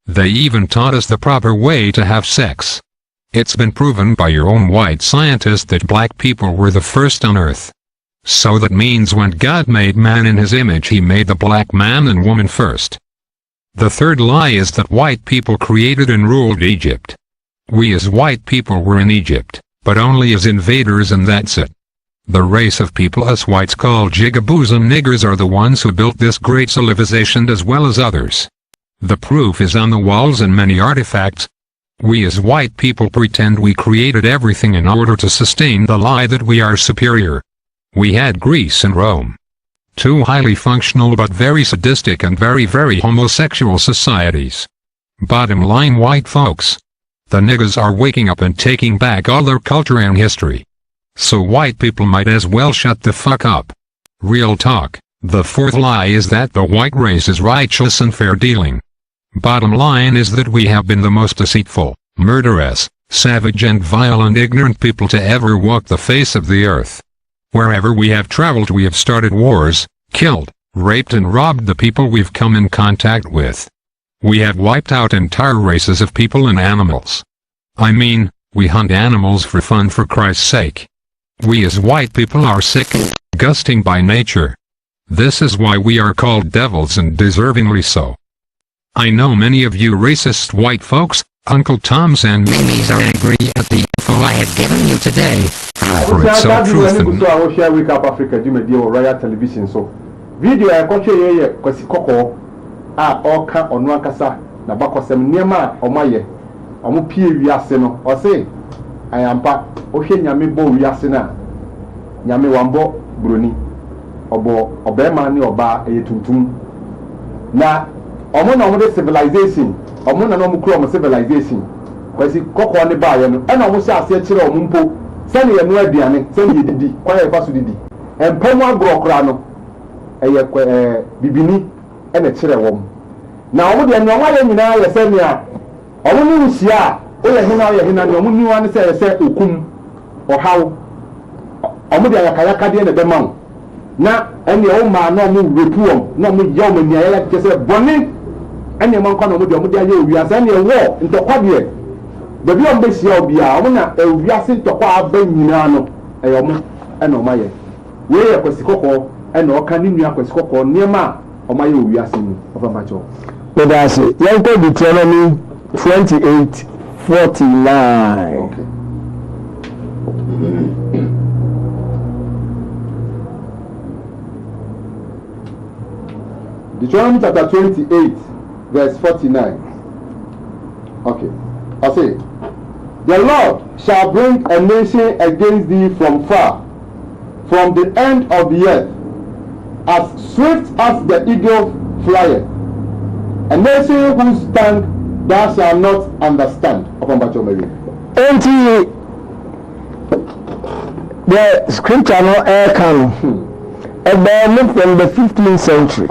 Speaker 8: They even taught us the proper way to have sex. It's been proven by your own white scientists that black people were the first on earth. So that means when God made man in his image, he made the black man and woman first. The third lie is that white people created and ruled Egypt. We as white people were in Egypt, but only as invaders, and that's it. The race of people us whites call jigaboos and niggers are the ones who built this great civilization as well as others. The proof is on the walls and many artifacts. We as white people pretend we created everything in order to sustain the lie that we are superior. We had Greece and Rome. Two highly functional but very sadistic and very homosexual societies. Bottom line, white folks. The niggas are waking up and taking back all their culture and history. So white people might as well shut the fuck up. Real talk. The fourth lie is that the white race is righteous and fair dealing. Bottom line is that we have been the most deceitful, murderous, savage and violent ignorant people to ever walk the face of the earth. Wherever we have traveled, we have started wars, killed, raped and robbed the people we've come in contact with. We have wiped out entire races of people and animals. I mean, we hunt animals for fun, for Christ's sake. We as white people are sick, disgusting by nature. This is why we are called devils, and deservingly so. I know many of you racist white folks, Uncle Toms and Mimis, are angry at the info I have given you today. For it's so truth and
Speaker 5: I share Wake Up Africa do Royal Television so video I got here kwasi koko a oka onu akasa na bakosem niema omaye omo pie wiase no o say ayampa o hwe nyame bo wiase na nyame wambo broni obo obema ni oba eyetuntum na omo na omo de civilization omo na no mo kro omo civilization kwasi koko ne ba ye no e na omo sha ase kire omo mpo sani ye no aduane sani ye didi kwa ye faso didi empemu agrokra no eye bibini e na kire wom na omo de no ye nyina ye sani a omo ni usia o ye hina no omo ni wan se ye se okum o hawo omo de yakayaka de na bema na ene o ma na omo repuom na omo ye omo ni ya kese boni ene man kwa na omo de aye owiasa ene wo ntokwa de bebi on be sia obia omo na ewiase ntokwa aba nyina no eyomo ene o maye we ye kwasikoko ene o ka ni nua kwasikoko niema omaye owiase mu ofamacho
Speaker 6: but that's it yanko Deuteronomy 28:49.
Speaker 5: okay Deuteronomy chapter 28 verse 49. Okay. I say, the Lord shall bring a nation against thee from far, from the end of the earth, as swift as the eagle flieth, a nation whose tongue thou shalt not understand.
Speaker 6: Until the scripture no air can from the 15th century.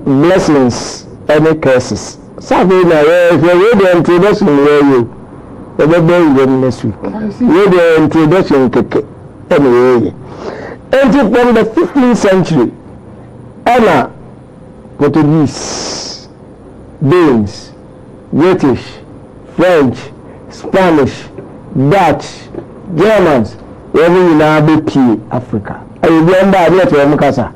Speaker 6: Blessings and curses. Something like the introduction where you the ministry. The introduction anyway. Until from the 15th century, Anna, Portuguese, Danes, British, French, Spanish, Dutch, Germans, every in Africa. I remember I read to Mukasa.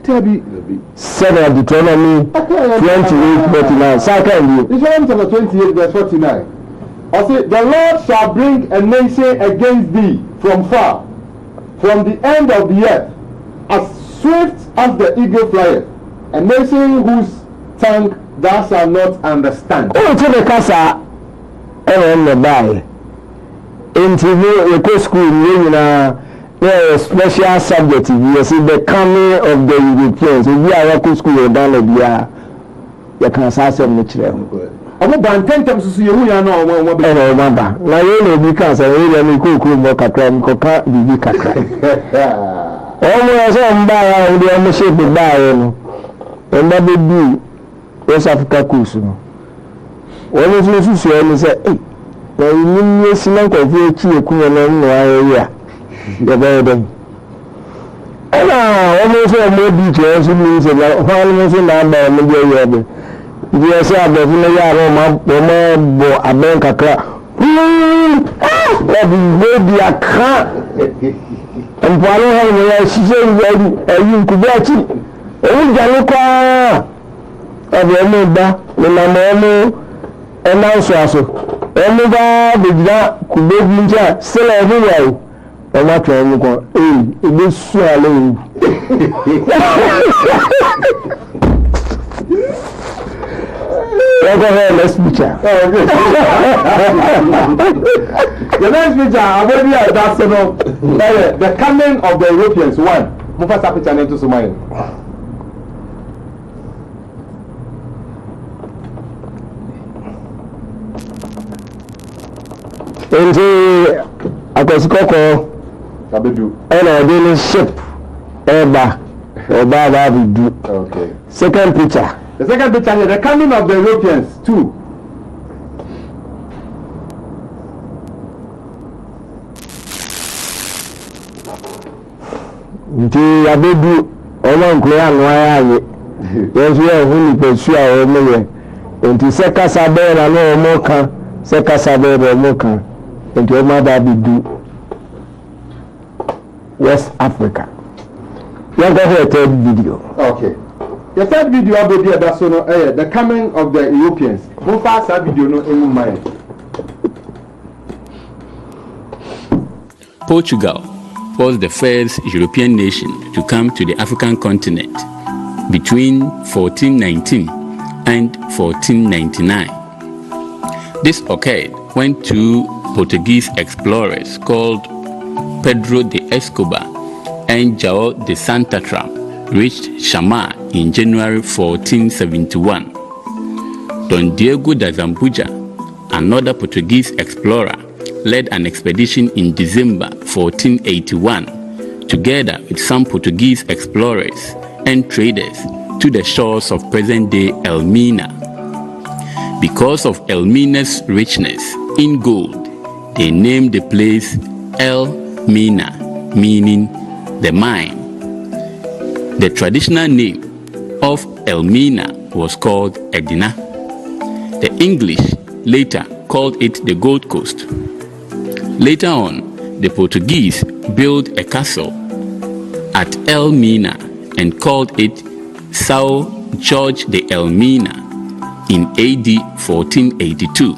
Speaker 6: 7 Deuteronomy 28:49. Second,
Speaker 5: Deuteronomy chapter 28 verse 49. I say, the Lord shall bring a nation against thee from far, from the end of the earth, as swift as the eagle flieth, a nation whose tongue thou shalt not understand.
Speaker 6: Oh, to the casa, and the buy. Into the school, you know. A special subject. You see the coming of the Europeans. We are at school down there. You can say something.
Speaker 5: I'm about 10 times to see you. I know what I
Speaker 6: remember. Now you know because I really cook more kakram koka bibi kakra. Almost on buy on the shape of buy. And that would be West Africa course. When you see you say, hey, you need to see my coffee. You couldn't the burden. And almost a more details means that one was in that by Miguel. Yes, I have a bank a crack. Let me baby a crack. And Palo, she said, you could get it. Oh, Jaluka of your mother, the Mamma, and also. And the could be still everywhere. I'm not trying to go. Hey, it is swallowing. Next picture.
Speaker 5: The next picture, I will be at that. The coming of the Europeans. One. Move us up into Somalia.
Speaker 6: Akọsikọkọ ẹna ọdún ní ship ẹba bi do.
Speaker 5: Okay.
Speaker 6: Second picture.
Speaker 5: The second picture here, the coming of the Europeans too.
Speaker 6: Nti abedu ọmọ nkùnrin àwọn ayé yẹn fi ẹhún nípẹ̀sù àwọn ọmọ yẹn nti sẹ́kásá bẹ́ẹ̀ rà ní ọmọ kan sẹ́kásá bẹ́ẹ̀ rà ọmọ kan nti ọmọ adá bi do. West Africa. You go for a third video.
Speaker 5: Okay. The third video I will be that's the coming of the Europeans. How far that video no in mind?
Speaker 9: Portugal was the first European nation to come to the African continent between 1419 and 1499. This occurred when two Portuguese explorers called Pedro de Escobar and João de Santarém reached Chamar in January 1471. Don Diego da Zambuja, another Portuguese explorer, led an expedition in December 1481, together with some Portuguese explorers and traders, to the shores of present-day Elmina. Because of Elmina's richness in gold, they named the place Elmina, meaning the mine. The traditional name of Elmina was called Edina. The English later called it the Gold Coast. Later on, the Portuguese built a castle at Elmina and called it São Jorge de Elmina in AD 1482.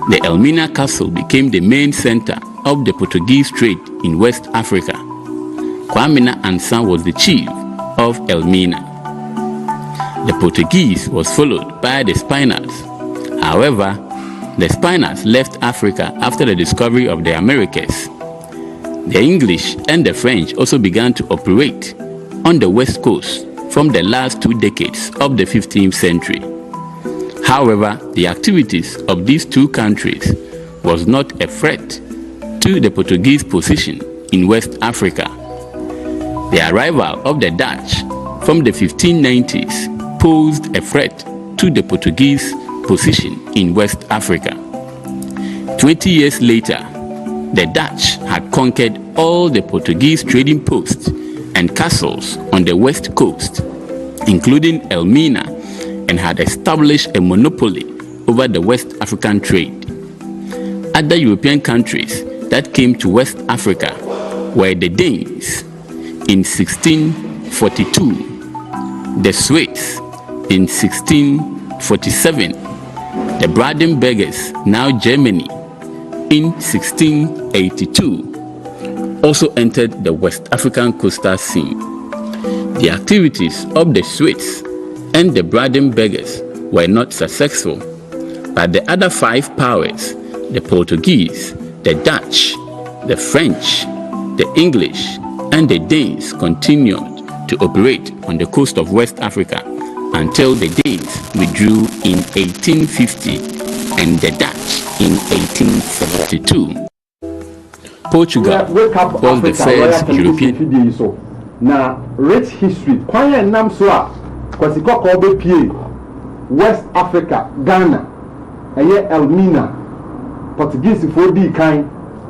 Speaker 9: The Elmina Castle became the main center of the Portuguese trade in West Africa. Kwame Ansan was the chief of Elmina. The Portuguese was followed by the Spaniards. However, the Spaniards left Africa after the discovery of the Americas. The English and the French also began to operate on the west coast from the last 2 decades of the 15th century. However, the activities of these two countries was not a threat to the Portuguese position in West Africa. The arrival of the Dutch from the 1590s posed a threat to the Portuguese position in West Africa. 20 years later, the Dutch had conquered all the Portuguese trading posts and castles on the west coast, including Elmina, and had established a monopoly over the West African trade. Other European countries that came to West Africa were the Danes in 1642, the Swedes in 1647, the Brandenburgers, now Germany, in 1682, also entered the West African coastal scene. The activities of the Swedes and the Brandenburgers were not successful, but the other 5 powers, the Portuguese, the Dutch, the French, the English, and the Danes continued to operate on the coast of West Africa until the Danes withdrew in 1850 and the Dutch in 1872. Portugal was the first European.
Speaker 5: Now, rich history. Kwanya nam so a kwasiko ko be pie West Africa, Ghana, eye Elmina, Portuguese for di kan,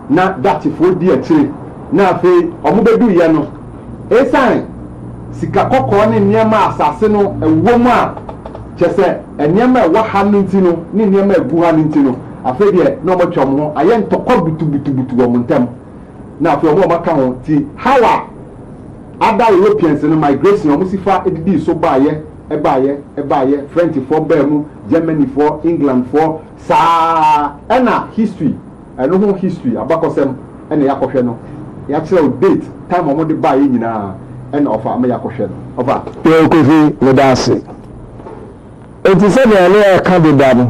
Speaker 5: na Dutch for di akire. Na afi omo bedu ye no. Esan sika kokko ne niema asase no ewo mu a chese eniema ewa ha no ntino ne niema ebu ha no ntino. Afi de na omo twom ho aye ntokwa butu omo ntem. Na afi omo maka ho ti hawa other Europeans in migration omusifa edidi so baaye French for bemu, Germany for, England for sa ena history eno ho history abakosem ena yakohwe no ya kire date time omo de baaye nyina ena ofa me yakohwe no ofa
Speaker 6: yo kofi medase enti se na le ka de dam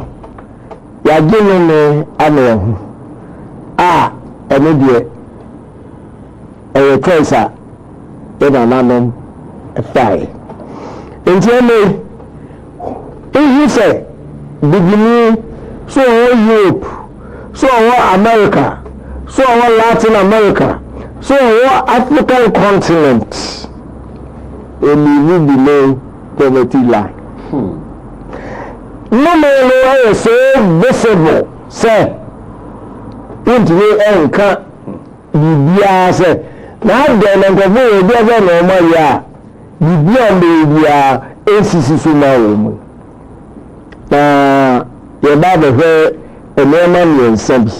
Speaker 6: ya gino ne ane ho eno de Teresa in an fire. In Germany, if you say, beginning, so all Europe, so all America, so all Latin America, so all African continent, and we live below poverty line. No man is so visible, say, into the can't say. Now then, and the very other normal ya, the beyond the ACC now. Your father heard a normal and Sabi.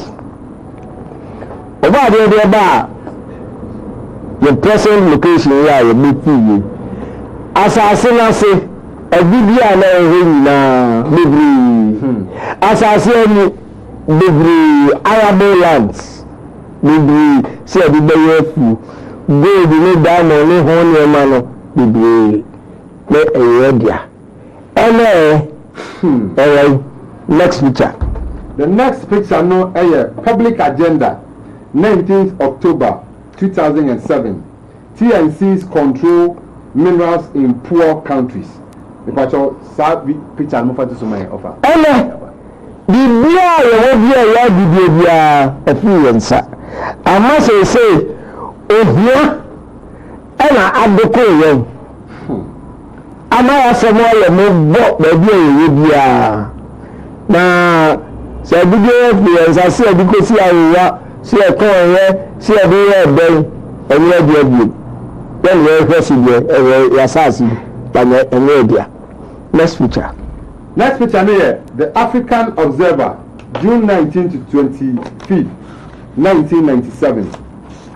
Speaker 6: About the other bar, the present location where you meet you. As I say, a Biblia now, as I say, the Arable lands. Bibi say the beyefu gold ni down only one man bibi le eyedia next picture.
Speaker 5: The next picture no public agenda 19th October 2007 TNC's control minerals in poor countries. The picture no for to my offer. Bibia ya bibia efiyensa ama say ohia ana adoko yen ama ya se mo le mo bo baby ewe bia na se bibia efiyensa se biko si awa se ko ye se bi ye ben enye dia bi then we first bi ya sasi ba enye dia. Next picture. Next picture here, the African Observer, June 19 to 25, 1997.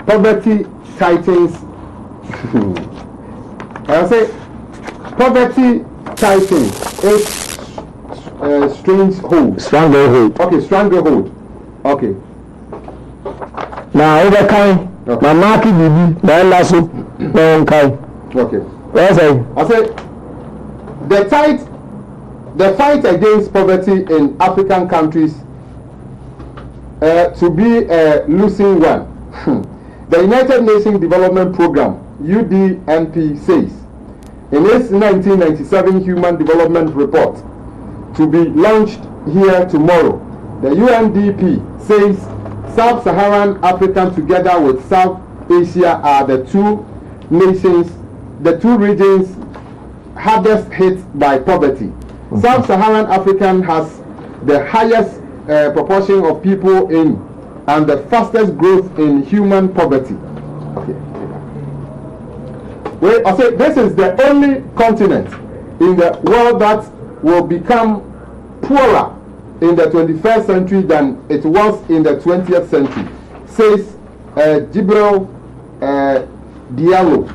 Speaker 5: Poverty tightens I say poverty tightening is stranglehold. Okay, stranglehold. Okay.
Speaker 6: Now over kind. My market bibi na lasso no kind.
Speaker 5: Okay.
Speaker 6: What say?
Speaker 5: I say the fight against poverty in African countries to be a losing one. The United Nations Development Programme UDNP says in its 1997 Human Development Report to be launched here tomorrow, the UNDP says Sub-Saharan Africa together with South Asia are the two regions hardest hit by poverty. Sub-Saharan Africa has the highest proportion of people in and the fastest growth in human poverty. Okay. Well, I say this is the only continent in the world that will become poorer in the 21st century than it was in the 20th century, says Jibril Diallo,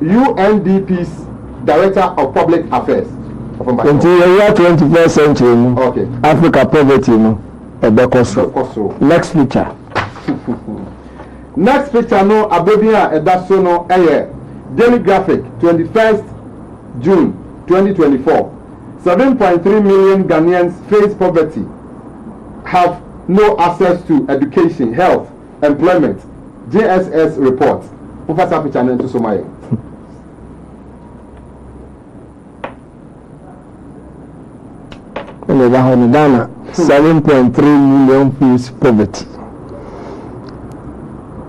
Speaker 5: UNDP's Director of Public Affairs.
Speaker 6: Until the year 21st century,
Speaker 5: okay.
Speaker 6: Africa poverty, Next picture.
Speaker 5: Next picture, no, Abobia Edasono Daily Graphic, 21st June 2024. 7.3 million Ghanaians face poverty, have no access to education, health, employment. JSS report. Professor Pichane to Somalia.
Speaker 6: Ghana, 7.3 million face poverty.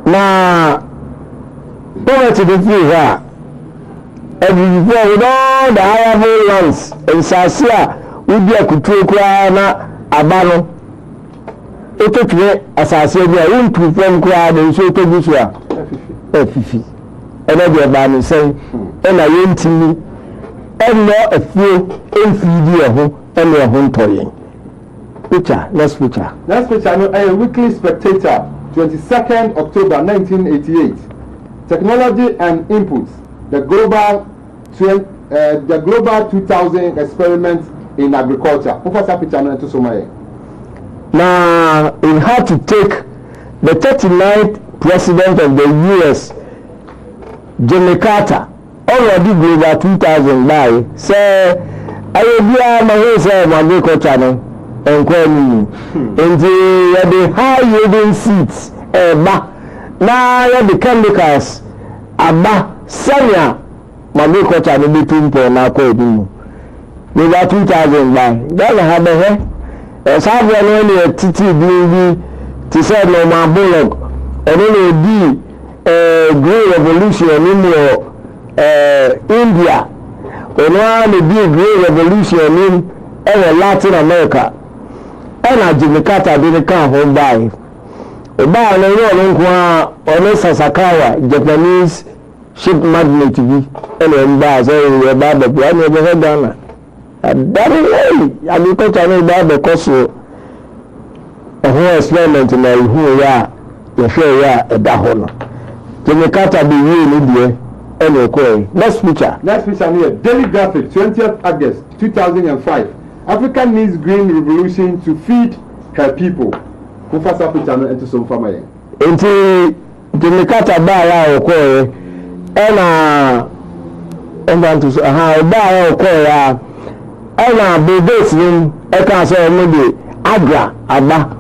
Speaker 6: Now, poverty is free here. And before with all the higher lands in Sasia, we be a kutukwa na abano. Oto tue asase bi a won tu fam kwa de so to gusu a efifi. Ena de ba ni sen ena yentimi eno afio enfidi ho eno ho ntoyen. Picture, next picture.
Speaker 5: Next picture, no, a Weekly Spectator, 22nd October 1988. Technology and inputs. The global 2000 experiment in agriculture. Professor Pichane to Somalia.
Speaker 6: Now, it had to take the 39th president of the U.S., Jimmy Carter, already global 2000 by say, I will be a man agriculture and quality. And the high yielding seeds, now the chemicals, Sanya agriculture no be tumpo na ko ebi ni ba 2000 ba that have the sabe no ni titi bi ti say no ma bullock eno no di green revolution ni India ono no di green revolution ni Latin America ena Jimmy Carter bi kan ho bai no nko ono Sasakawa Japanese ship magnet bi ene mba so we ba be bia ne be Ghana that agriculture no ba be koso ho experiment na ihu ya hwe ya eda ho no Jimmy Carter bi wi ni die ene ko next picture
Speaker 5: here Daily Graphic 20th August 2005 Africa needs green revolution to feed her people. Professor Pichane into some family
Speaker 6: enti Jimmy Carter ba ya ko ena to ba ya ko ya ena bebes ni e kan so mo de agra aba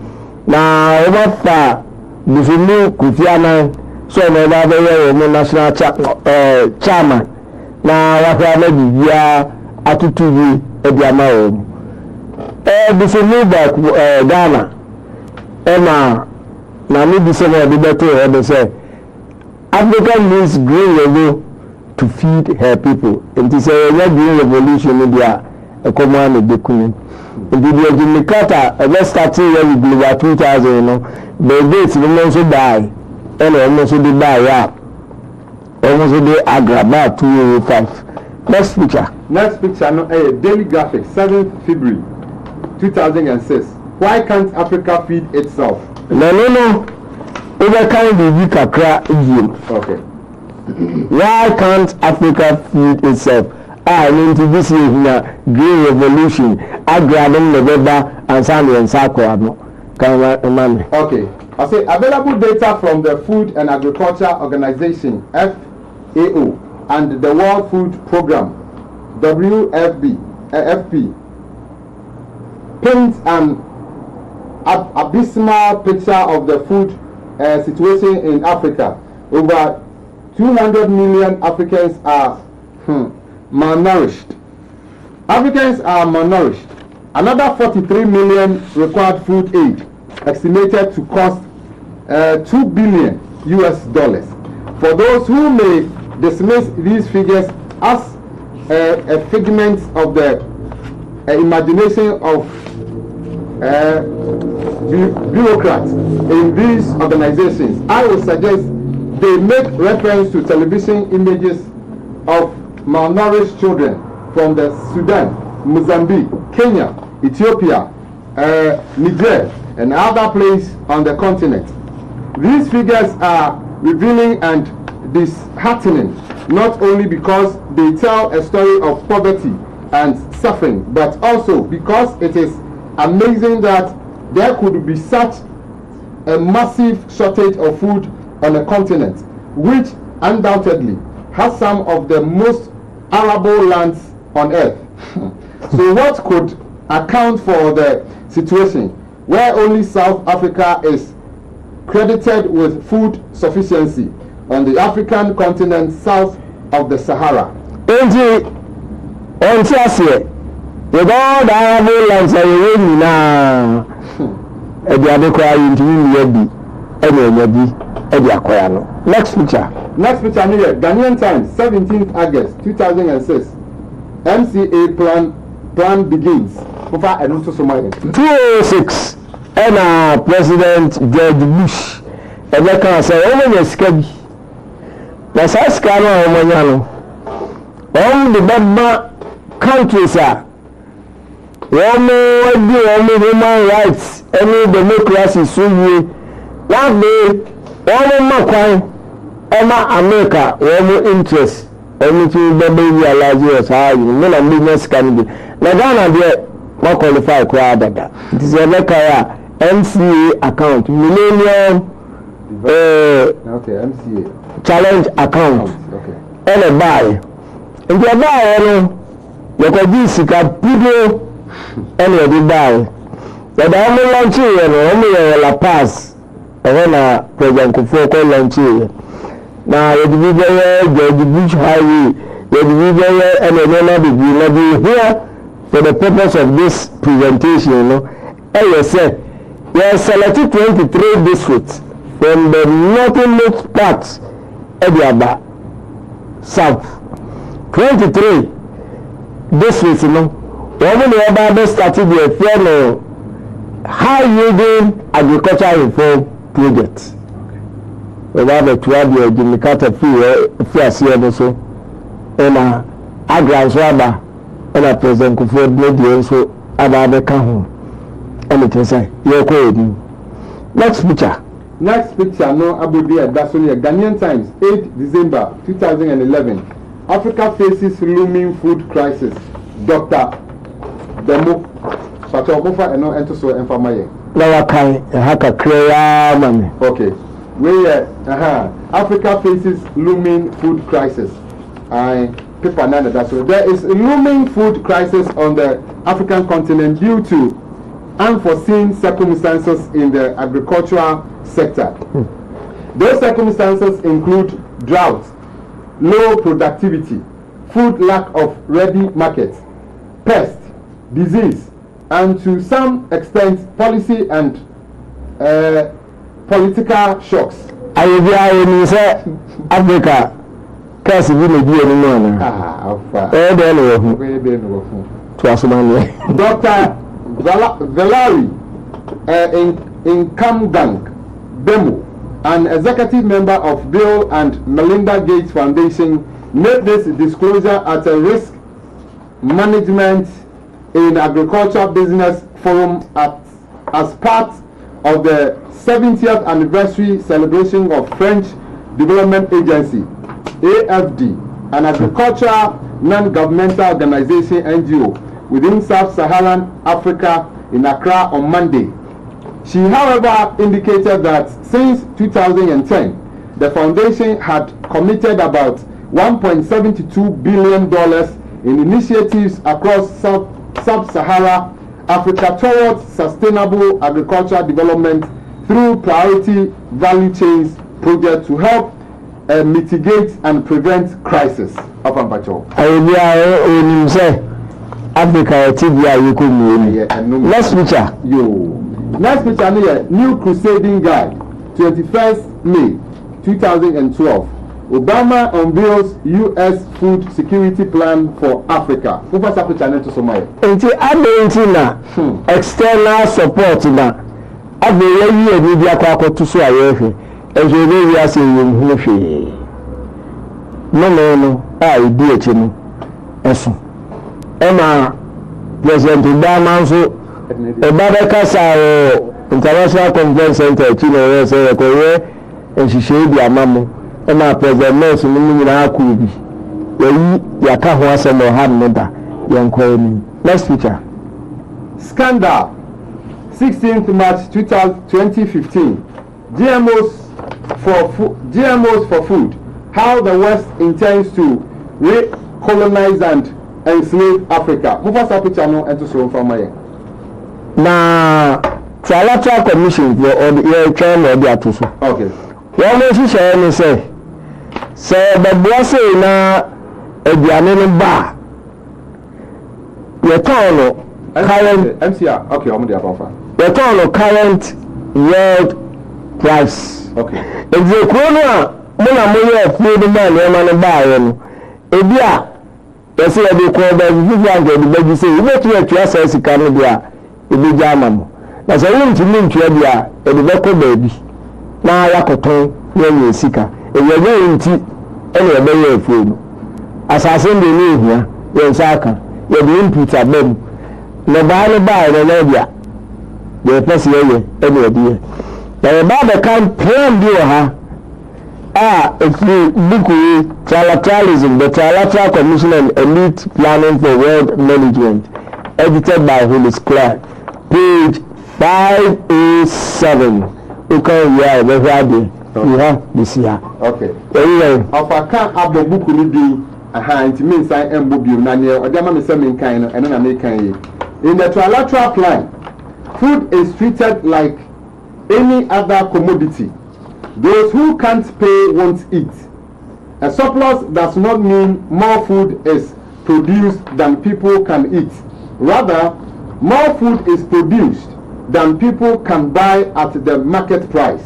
Speaker 6: na o ba fa bifunu kufiana so na ba be ye mo national chairman na wa fa na bibia atutu bi e di ama o bifunu ba Ghana ena na me bi se na bi beto e be say Africa needs green revo to feed her people. And this is a green revolution in India. A command de Kunin. And the Jimmy Carter, let's start here with Global 2000, you know. The dates will also die. And almost will die, yeah. Almost will be Agraba 205. Next picture.
Speaker 5: Next picture, no, Daily Graphic, 7th February 2006. Why can't Africa feed itself?
Speaker 6: No. over kind of kakra again.
Speaker 5: Okay.
Speaker 6: Why can't Africa feed itself? I mean, to this year, green revolution, agrarum November, and Sunday and Sako.
Speaker 5: Okay. I say available data from the Food and Agriculture Organization (FAO) and the World Food Program (FP) paints an abysmal picture of the food situation in Africa. Over 200 million Africans are malnourished. Africans are malnourished. Another 43 million required food aid, estimated to cost $2 billion. For those who may dismiss these figures as a figment of the imagination of bureaucrats in these organizations, I would suggest they make reference to television images of malnourished children from the Sudan, Mozambique, Kenya, Ethiopia, Niger, and other places on the continent. These figures are revealing and disheartening, not only because they tell a story of poverty and suffering, but also because it is amazing that there could be such a massive shortage of food on a continent which undoubtedly has some of the most arable lands on earth. So what could account for the situation where only South Africa is credited with food sufficiency on the African continent south of the Sahara?
Speaker 6: With all the arable lands are ready now. Next picture.
Speaker 5: Next picture here. Ghanaian Times, 17th August 2006. MCA plan begins.
Speaker 6: 206. And President George Bush. And they can say, oh, yes, Kabi. That's us, Kano, Omanyano. All the bad countries are. One human rights, any democracy, so you. One day, one more Emma America, one interest, anything that may realize you as high, men and business can be. Nagana, dear, more qualified crowd. It is a MCA account, Millennium
Speaker 5: MCA
Speaker 6: Challenge account.
Speaker 5: Okay.
Speaker 6: And a buy. And you buy, you can do Sikapudo and you buy. But I'm launching only La Paz. When President Kufoko launching. Now, you be there, the Bush Highway, you be there, and another will be here for the purpose of this presentation, you know. And you say, we have selected 23 districts from the northernmost parts of the south. 23 districts, you know. One of the started the high yielding agricultural reform projects. We have a 12-year Jimicata fee also. And Agraswaba and a President Kufo Media so about the Kahun. And it is a next picture.
Speaker 5: Next picture, no Abudia, that's only a Ghanaian Times, 8 December 2011. Africa faces looming food crisis. Dr. Demo Patokofa and no Entoso and Famaye. Okay. Africa faces looming food crisis. There is a looming food crisis on the African continent due to unforeseen circumstances in the agricultural sector. Those circumstances include drought, low productivity, food lack of ready markets, pest, disease, and to some extent policy and political shocks.
Speaker 6: I will say Africa can't be anymore.
Speaker 5: Dr. Valerie Inkamgang Demo, an executive member of Bill and Melinda Gates Foundation, made this disclosure at a risk management in agriculture business forum as part of the 70th anniversary celebration of French Development Agency, AFD, an agricultural non-governmental organization NGO within Sub-Saharan Africa in Accra on Monday. She, however, indicated that since 2010, the foundation had committed about $1.72 billion in initiatives across Sub-Saharan Africa towards sustainable agricultural development through priority value chains projects to help mitigate and prevent crisis. Africa next picture. Next picture here, New Crusading Guide, 21st May 2012. Obama unveils U.S. food security plan for Africa. External support na abeye media kwa akotuso ayefe ejere wi ase yemhu hwe no idi eche no eso ema president Obama nso Ebadeka sa International Conference Center chi no say ekoye ehihye bi amamu ema president Nelson mu nyina akubi yi yaka ho asem o ha nda yenkoye. Next picture. Scandal. 16th March 2015. GMOs for food. How the West intends to recolonize and enslave Africa. Move us up picture no and to show from my. Na Trilateral Commission for the chairman of the atuso. Okay. One more share me say the boss na eduane no ba. Current MCR. Okay, I'm the above. The current world price. Okay. If the corona, mona moye food man e man buy no. Ebia, you say the corona the baby say you bet you say sika no dia ebi jama mo. Na say you ntimi ntwe dia e de beko baby. Na yakoton ye sika. E ye nti e na e be ye food. Asase ndi ni hia, ye nsaka. Ye the input abem. Na ba no ba na dia. The person here any idea. The Bible can plan do ha. If you look at trilateralism, the Trilateral Commission on Elite Planning for World Management, edited by Hollis Clark, page 507. Okay, yeah, the radio. You have this year. Okay. Anyway, if I can't have the book with you, it means I am Bobby Nania, or Jamma Semin kind, and then I make in the Trilateral Plan. Food is treated like any other commodity. Those who can't pay won't eat. A surplus does not mean more food is produced than people can eat. Rather, more food is produced than people can buy at the market price.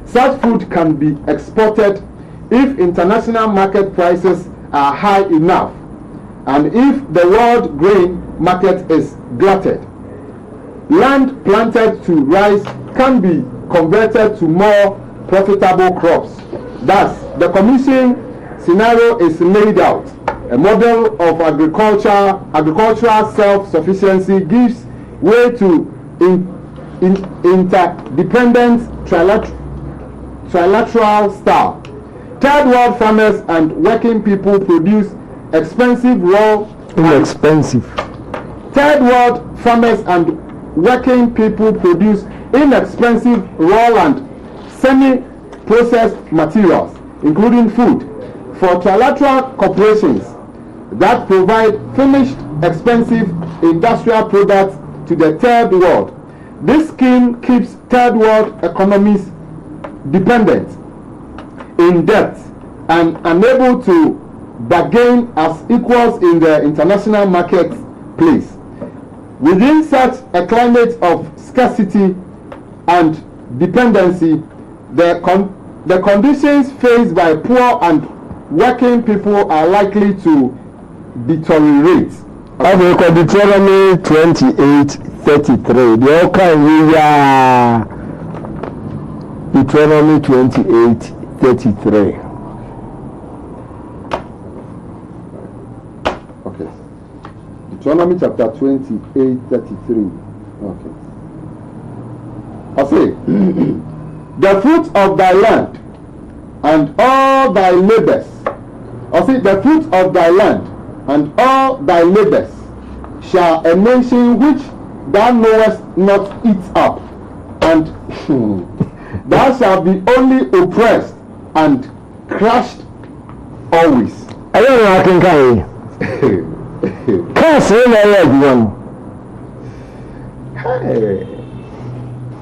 Speaker 5: Such food can be exported if international market prices are high enough and if the world grain market is glutted. Land planted to rice can be converted to more profitable crops. Thus, the Commission scenario is laid out. A model of agricultural self-sufficiency gives way to interdependent trilateral style. Third world farmers and working people produce expensive raw. Third world farmers and working people produce inexpensive raw and semi-processed materials, including food, for trilateral corporations that provide finished, expensive industrial products to the third world. This scheme keeps third world economies dependent, in debt, and unable to bargain as equals in the international marketplace. Within such a climate of scarcity and dependency, the conditions faced by poor and working people are likely to deteriorate. Okay, Deuteronomy 28:33. The Okan Deuteronomy 28:33. Okay. Deuteronomy chapter 28:33. Okay. I say, the fruit of thy land and all thy labors. Or see, the fruit of thy land and all thy labors shall a nation which thou knowest not eat up, and thou shalt be only oppressed and crushed always.
Speaker 6: I don't know I can carry. Curse in my leg one.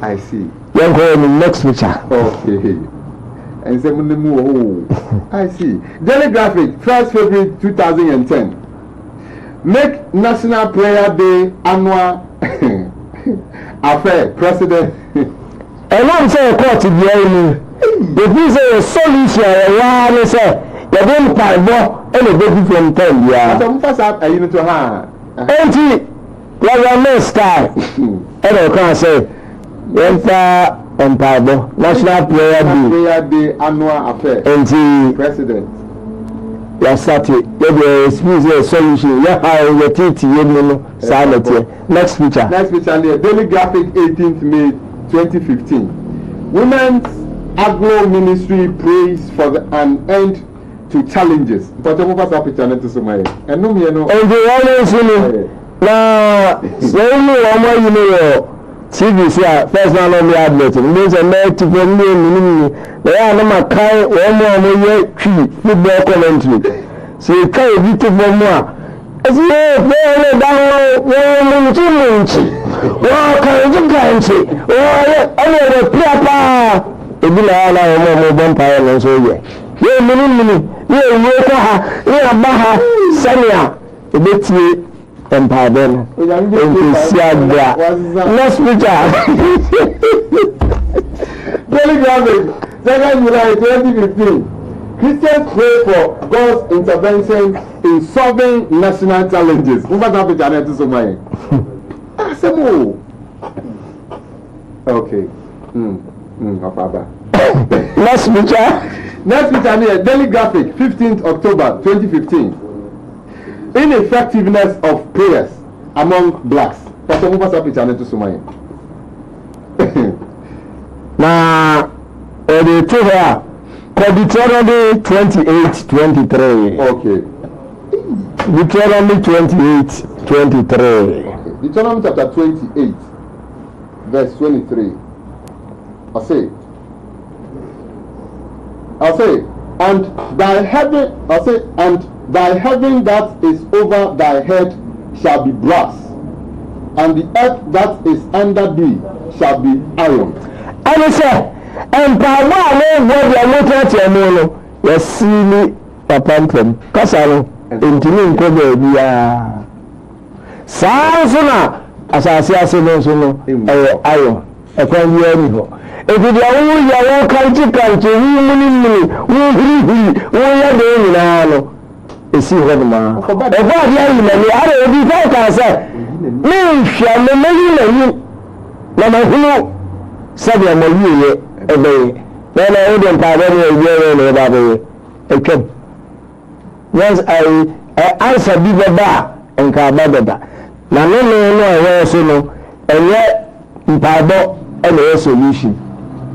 Speaker 5: I see.
Speaker 6: You're going to next picture.
Speaker 5: Okay. And say I see. Daily Graphic, 1st February 2010. Make National Prayer Day annual affair, President.
Speaker 6: And I'm saying, court to the enemy. The visa is solution, and say, you don't buy more, and a baby from 10 years.
Speaker 5: So, first up, you need to have.
Speaker 6: Auntie, like a mess guy. And I can't say, enter Empire, National Prayer
Speaker 5: Day annual affair.
Speaker 6: Auntie,
Speaker 5: President.
Speaker 6: Yes, Saturday. Maybe a solution. Yeah, how you teach you sanity. Next picture.
Speaker 5: Next picture here. Daily Graphic, 18th May 2015. Women's Agro Ministry prays for an end to challenges. But I'm going to picture to somebody. And no, you know.
Speaker 6: And the always now, so you know. TV say first one on the advert means a man to go near they are no kind one more football commentary. So you can't get to more. As you know, down one country. Oh, Papa. It be like more vampire and so yeah. Baha, Sanya, a bit Empire then. Next picture.
Speaker 5: Daily Graphic, 2nd July 2015. Christians pray for God's intervention in solving national challenges. What's that picture to somebody? Okay.
Speaker 6: Next picture.
Speaker 5: Next picture here. Daily Graphic, 15th October 2015. Ineffectiveness of prayers among blacks. Pastor, what's that picture to somebody?
Speaker 6: Now, the two here. Deuteronomy 28:23.
Speaker 5: Okay.
Speaker 6: Deuteronomy 28:23.
Speaker 5: Deuteronomy chapter 28, verse 23. I'll say, and thy heaven that is over thy head shall be brass, and the earth that is under thee shall be iron.
Speaker 6: And he said, and by one what they are looking at your mono, you see me upon them. Casano, intimate cover, we are. Sansona, as I say, I say, no, iron, a can be anyhow. If you are all your country, we are doing now. You see what man. If I hear you, I will be fine. I say, me, shall the money, Lama, said your money. Then I wouldn't have any idea about it. Once I answer the bar and Kababa. Now, no, I also know, and yet, Pabo and a solution.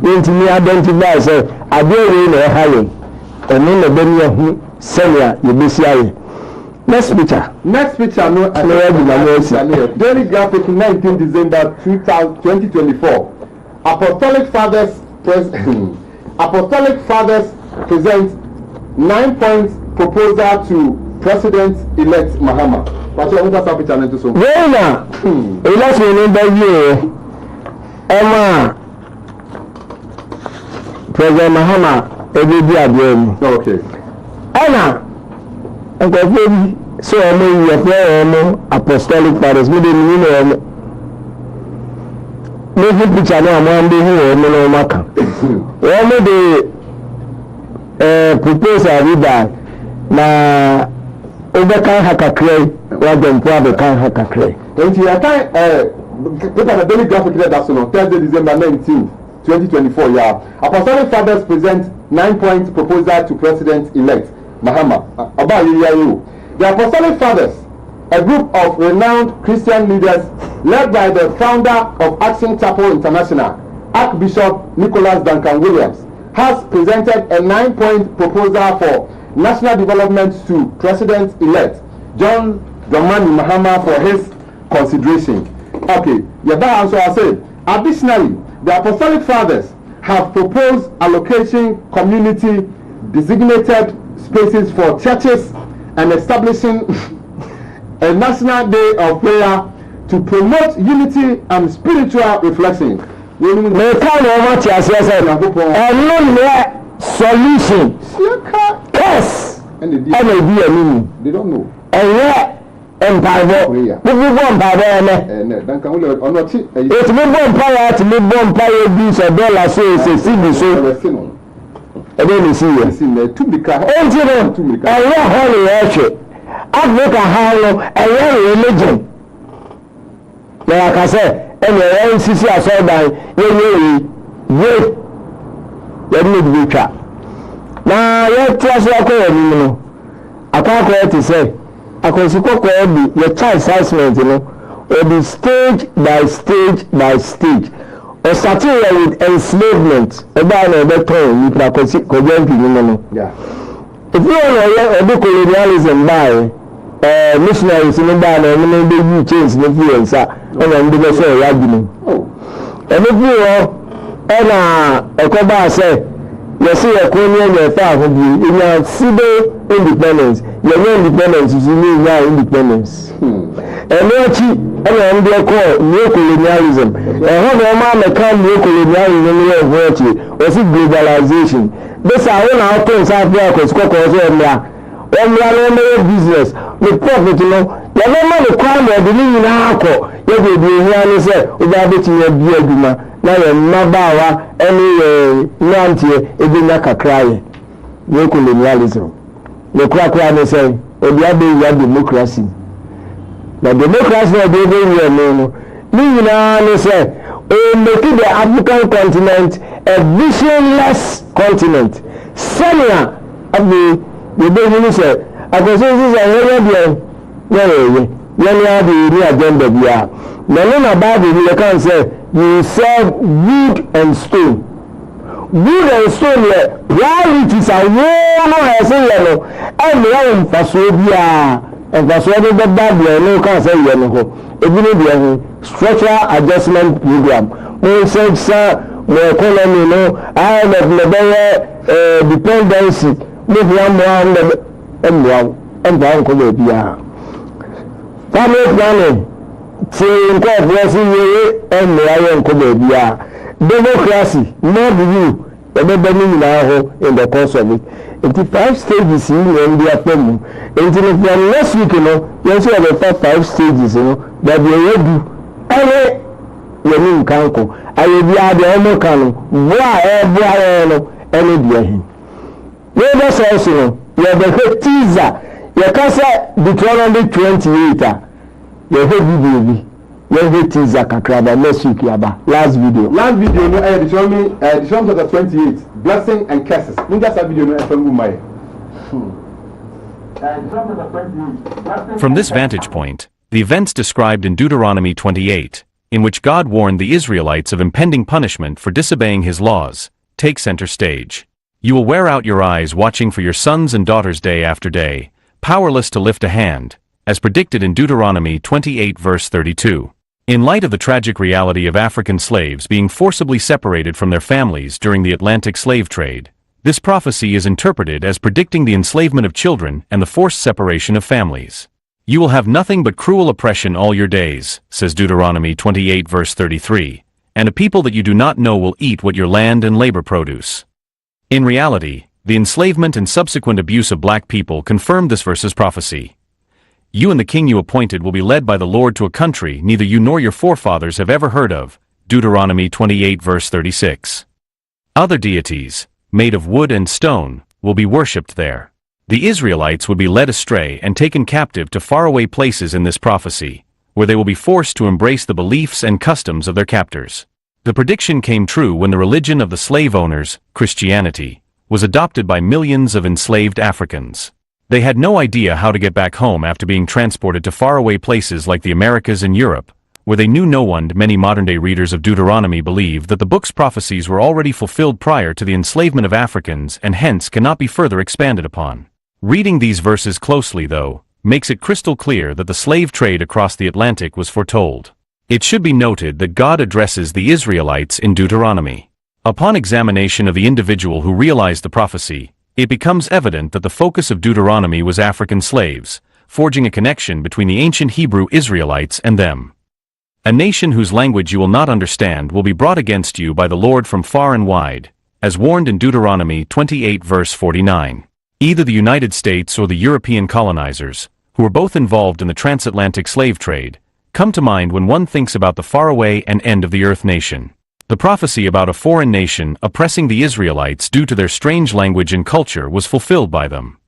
Speaker 6: Into me identify, say, I do in a highway, and then the Benny Senya, you be CIA. Next picture. No, Daily Graphic, 19 December 2024. Apostolic Fathers present 9-point proposal to President-elect Mahama. Let's remember you, Emma. President Mahama, every day. Okay. Anna, so I mean, you have Apostolic Fathers. We didn't know. Maybe picture now, I'm doing no matter. One of the proposal with that now, over can hack a clay, rather than probably can hack a clay.
Speaker 5: And you are put on a Daily Graphic that's on Thursday, December 19th, 2024. Yeah, Apostolic Fathers present 9-point proposal to President-elect Mahama. About you. The Apostolic Fathers, a group of renowned Christian leaders led by the founder of Action Chapel International, Archbishop Nicholas Duncan Williams, has presented a 9-point proposal for national development to President-elect John Dramani Mahama for his consideration. Okay, Yaba also I said, additionally, the Apostolic Fathers have proposed allocating community designated spaces for churches and establishing a national day of prayer to promote unity and spiritual reflection.
Speaker 6: Solution. Yes.
Speaker 5: And they don't know.
Speaker 6: And yet, empire. We will empire. It's me empire to me empire bees or dollars so it's a city so. I don't see you.
Speaker 5: To be car.
Speaker 6: And what holy actually. Africa how a religion. Like I said, and the NCC are so by you need to trap. Now, you trust your coin. I can't go to say, I can see your child assessment, will be stage by stage by stage. Or starting with enslavement, about the time you can yeah. If you want to do colonialism by missionaries in the band and you change the influence, and then do the same argument. And if you and a coba say, you see a colonial in your civil independence, your independence is in your independence. And what you and they call new colonialism. And how the man can new colonialism was it globalization? This are all our things out there because business with profit, you know. The man the crime of the living alcohol, you will be here and say, without it in your beer. Now you're not about any nanty, it will not cry. No colonialism. The crack and say, oh, you have democracy. The democracy will be very no. Living and say, oh, making the African continent a visionless continent. Senior of the baby said, I can say this is a very when you have the agenda here. Now, about it, you can say, you serve wood and stone. Wood and stone, while it is a war, I say, and one for Swabia, and for Swabia, the bad, no can say, even structural adjustment program. We said, sir, we economy, I have never dependency, move one and down Colombia. Family planning. Saying God blessing you and Ryan Colombia. Democracy, not you, everybody now in the course of it. In the 5 stages in India, and next week, you also have the 5 stages, that we will do. Any canco. I will be at the Omocano, any dear him. Neighbors also, you have the teaser, your casa Deuteronomy 28. Your head video, your head teaser Kakraba next week yaba. Last video no Deuteronomy chapter 28, blessing and curses. That's a video no
Speaker 7: From this vantage point, the events described in Deuteronomy 28, in which God warned the Israelites of impending punishment for disobeying his laws, take center stage. You will wear out your eyes watching for your sons and daughters day after day, powerless to lift a hand, as predicted in Deuteronomy 28 verse 32. In light of the tragic reality of African slaves being forcibly separated from their families during the Atlantic slave trade, this prophecy is interpreted as predicting the enslavement of children and the forced separation of families. You will have nothing but cruel oppression all your days, says Deuteronomy 28 verse 33, and a people that you do not know will eat what your land and labor produce. In reality, the enslavement and subsequent abuse of black people confirmed this verse's prophecy. You and the king you appointed will be led by the Lord to a country neither you nor your forefathers have ever heard of, Deuteronomy 28 verse 36. Other deities, made of wood and stone, will be worshipped there. The Israelites would be led astray and taken captive to faraway places in this prophecy, where they will be forced to embrace the beliefs and customs of their captors. The prediction came true when the religion of the slave owners, Christianity, was adopted by millions of enslaved Africans. They had no idea how to get back home after being transported to faraway places like the Americas and Europe, where they knew no one. Many modern-day readers of Deuteronomy believe that the book's prophecies were already fulfilled prior to the enslavement of Africans and hence cannot be further expanded upon. Reading these verses closely, though, makes it crystal clear that the slave trade across the Atlantic was foretold. It should be noted that God addresses the Israelites in Deuteronomy. Upon examination of the individual who realized the prophecy, it becomes evident that the focus of Deuteronomy was African slaves, forging a connection between the ancient Hebrew Israelites and them. A nation whose language you will not understand will be brought against you by the Lord from far and wide, as warned in Deuteronomy 28 verse 49. Either the United States or the European colonizers, who were both involved in the transatlantic slave trade, come to mind when one thinks about the faraway and end of the earth nation. The prophecy about a foreign nation oppressing the Israelites due to their strange language and culture was fulfilled by them.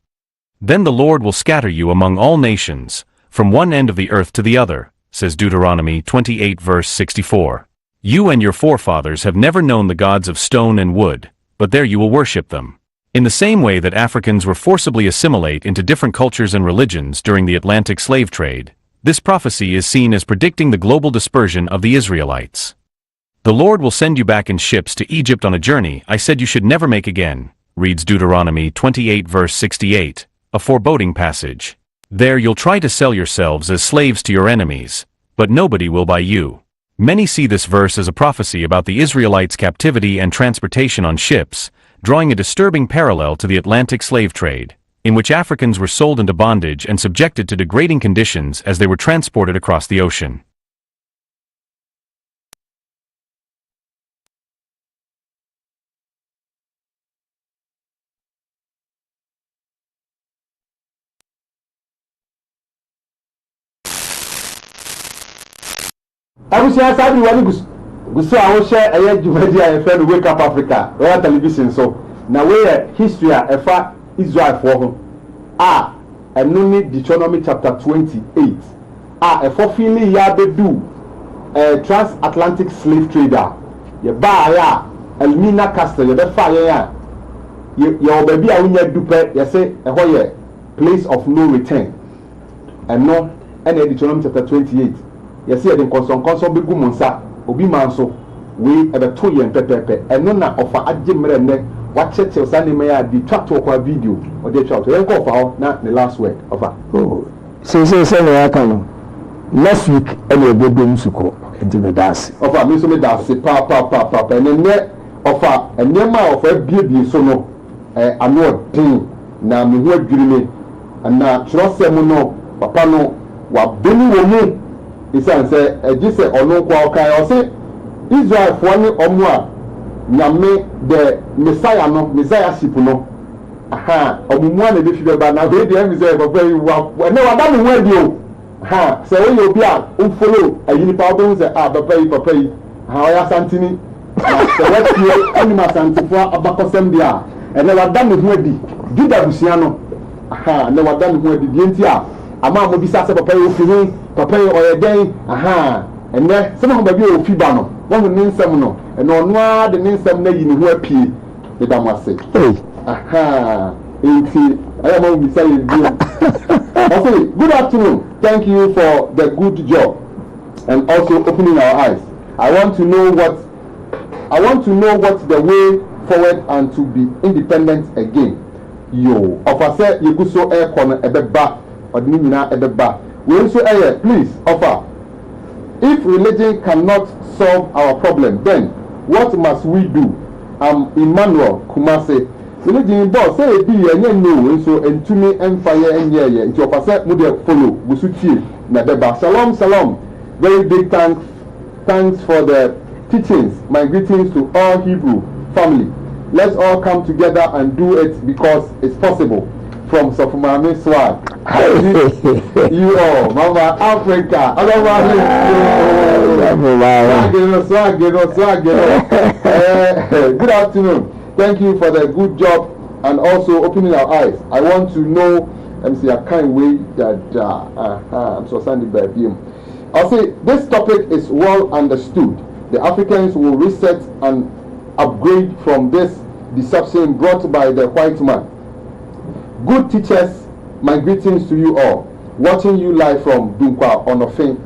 Speaker 7: Then the Lord will scatter you among all nations, from one end of the earth to the other, says Deuteronomy 28 verse 64. You and your forefathers have never known the gods of stone and wood, but there you will worship them. In the same way that Africans were forcibly assimilated into different cultures and religions during the Atlantic slave trade, this prophecy is seen as predicting the global dispersion of the Israelites. The Lord will send you back in ships to Egypt on a journey I said you should never make again, reads Deuteronomy 28 verse 68, a foreboding passage. There you'll try to sell yourselves as slaves to your enemies, but nobody will buy you. Many see this verse as a prophecy about the Israelites' captivity and transportation on ships, drawing a disturbing parallel to the Atlantic slave trade, in which Africans were sold into bondage and subjected to degrading conditions as they were transported across the ocean.
Speaker 5: abusua sabi wani gusu a wo share eye dwumadi a efe no Wake Up Africa royal television so na we history a efa Israel for ho a enu ni Deuteronomy chapter 28 a efo fili ya bedu transatlantic slave trader ye ba ya Elmina Castle ye be fa ya ye obabi a wunya dupe ye say eho ye place of no return eno ene Deuteronomy chapter 28 yes here den konson be gu monsa obi manso we ebeto yen pepepe eno na ofa agimre ne wa cheche osane me ya di twato kwa video o de twato yen ko ofa ho na the last word ofa
Speaker 6: so na yakano last week ene ebodom suko enti me das
Speaker 5: ofa me so me das pa ene ofa enema ofa bie so no ano din na me ho adwiri me na trosem no papa no wa beni wo mu isan say ejise onu kwa okai o say Israel for ni omu a nyame the messiahship no aha omumu na be fibe ba na we dey Israel papa yi wa na wa da me ho adi o ha say we obi a o follow ayini pa obo say papa yi ha o ya santini say what you anima santifo abakosem dia na wa da me ho adi juda busia no aha na wa da me ho adi die nti a ama mo bisa se papa yi ofi papa yi oyeden aha enne se mo ba bi ofi ba no won ni nsem no eno ono a de ni nsem na yi ni ho apie de da mo ase aha enti I am bisa yi bi okay good afternoon, thank you for the good job and also opening our eyes. I want to know what the way forward and to be independent again. Yo offer say you go so air corner ebeba odinina ebeba we also please offer, if religion cannot solve our problem, then what must we do? Emmanuel Kumase religion boss say be enye no so entumi empire enye nti offer say mo dey follow gusutie na beba. Shalom very big thanks for the teachings. My greetings to all Hebrew family. Let's all come together and do it because it's possible. From Sofumami Swag. You all, Mama Africa. Swag. Good afternoon. Thank you for the good job and also opening our eyes. I want to know, MC, I can't wait that I'm so standing by him. I'll say this topic is well understood. The Africans will reset and upgrade from this deception brought by the white man. Good teachers, my greetings to you all. Watching you live from Dunkwa Onofin,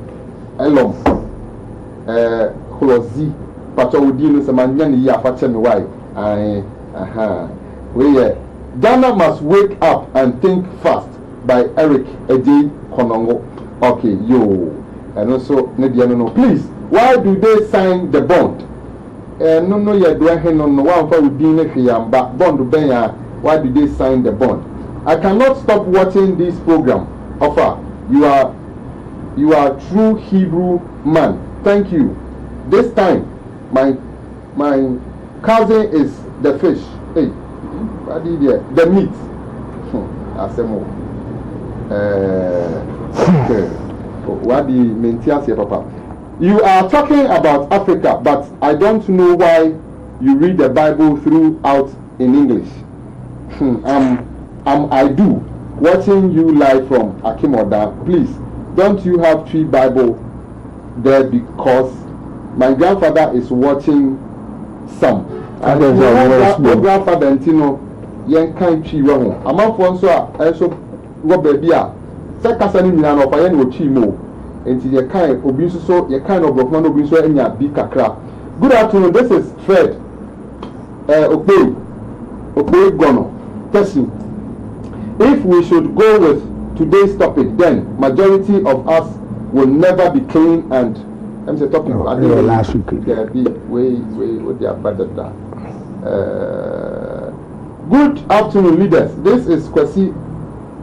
Speaker 5: Elom. Holozi Patawudi no Samanyani Yafatemi why Ghana must wake up and think fast by Eric Eji Konongo. Okay, and also no. Please, why do they sign the bond? No, you do no one for being a but bond benya. Why do they sign the bond? I cannot stop watching this program. Offer, you are true Hebrew man. Thank you. This time, my cousin is the fish. Hey, what did you? The meat. Asemo. What the maintias here, Papa? You are talking about Africa, but I don't know why you read the Bible throughout in English. I do. Watching you live from Akimoda, please. Don't you have 3 Bible there because my grandfather is watching some. And my grandfather Antino yen kan twi we ho. Amanfo nso a enso wo baby a se kasa ni nyina no fa ye no twi mo. Enti ye kan obi nso so ye kan no brofman obi nso anya bi kakra. Good afternoon, this is Fred. Okpei Gono. Question. If we should go with today's topic, then majority of us will never be clean and I'm saying topic. I think last week. Yeah, way they are better than. Good afternoon, leaders. This is Kwesi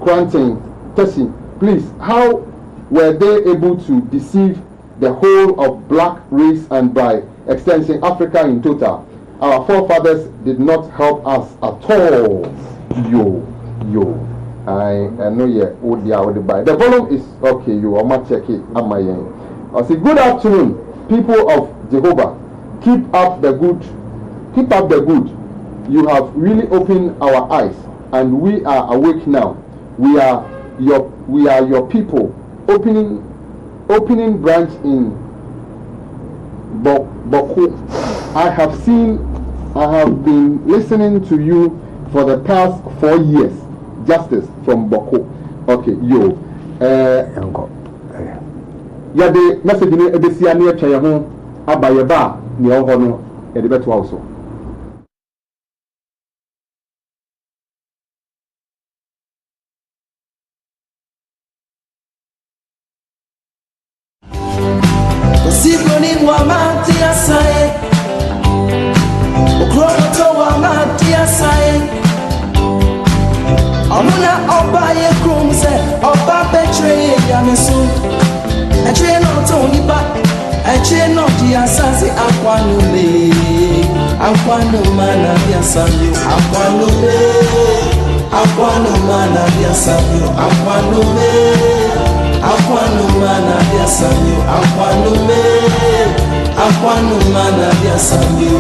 Speaker 5: Kranting Tessie. Please, how were they able to deceive the whole of black race and by extension Africa in total? Our forefathers did not help us at all. Yo. I know what they are by. The volume is okay. You are not check it. I say good afternoon, people of Jehovah. Keep up the good. You have really opened our eyes, and we are awake now. We are your people. Opening branch in Boko. I have been listening to you for the past 4 years. Justice from Boko. Okay, yo. Yeah, the message in the Siania Chayaho Abayaba, Niohono, and the better also.
Speaker 4: Amuna oba ye krum se oba betray ya mesu eche no to nipa eche no di asase akwanu mana dia sabio akwanu mana dia sabio akwanu mana dia sabio akwanu mana dia sabio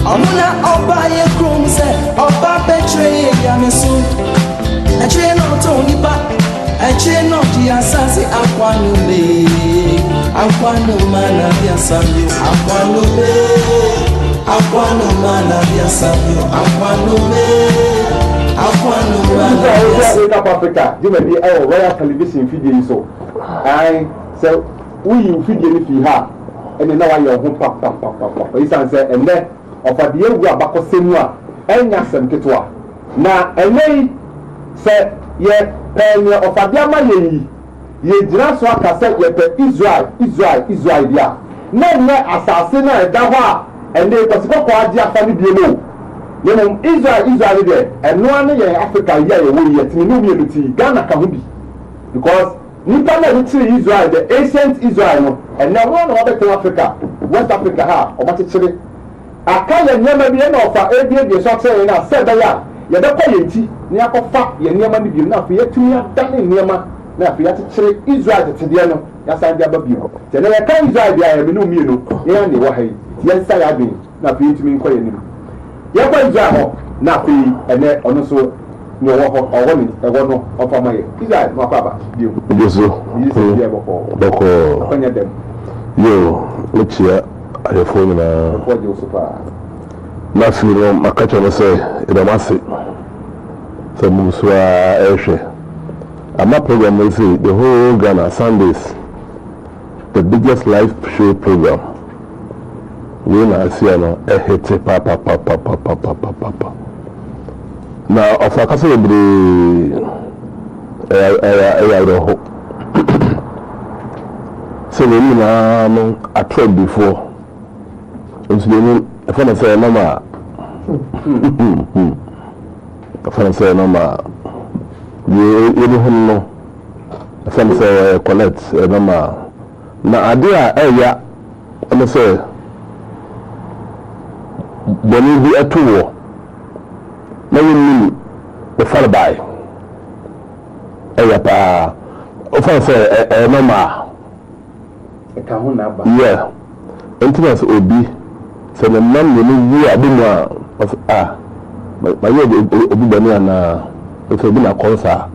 Speaker 4: Amuna oba ye krum se oba betray ya mesu eche no to nipa eche no di asase akwanu mana dia sabio akwanu mana dia sabio akwanu mana dia
Speaker 5: Africa jime bi Royal Television video so I so we video ni fi ha ene na wa ye ho pa isan se ene ofadie wu abakosemu a enya sem ketwa na enei se ye penya ofadie ama ye gira so aka se ye pe Israel dia na ne asase na eda ho a ene kosiko kwa agi afani die no yemo Israel de eno ane ye Africa ye wo ye tini no mi eluti Ghana ka ho bi because nipa na retire Israel the ancient Israel no ene ho na obeto Africa West Africa ha obatechire akaya nyama bi na ofa ebie so akse na sebe ya ye de kwa yenti ni akofa ye nyama ni bi na afi yetumi adane nyama na afi yatechire Israel tetede no ya san dia ba bi ho te na ye kan Israel bia ye no mi no ye na wo hai ye sa ya bi na afi yetumi nkwa ye ni ye kwa Israel ho na afi ene ono so no no of my Israel no papa you
Speaker 6: so boko
Speaker 5: apanya dem
Speaker 6: yo which year I have phone na
Speaker 5: for you super
Speaker 6: na feel makacho no say it amase so muswa ehwe ama program we say the whole Ghana Sundays the biggest live show program we na see no ehete papa na of akase ebre ho so we na no attract before nso ni if I say normal if I say normal you no if I say connect normal na ade a ya I say boni bi atuwo na yini the fall by pa if I say normal
Speaker 5: e ka ho na ba
Speaker 6: yeah intimate obi se na nam ni wi ade mu a ma ye obi bani ana o fe bi na konsa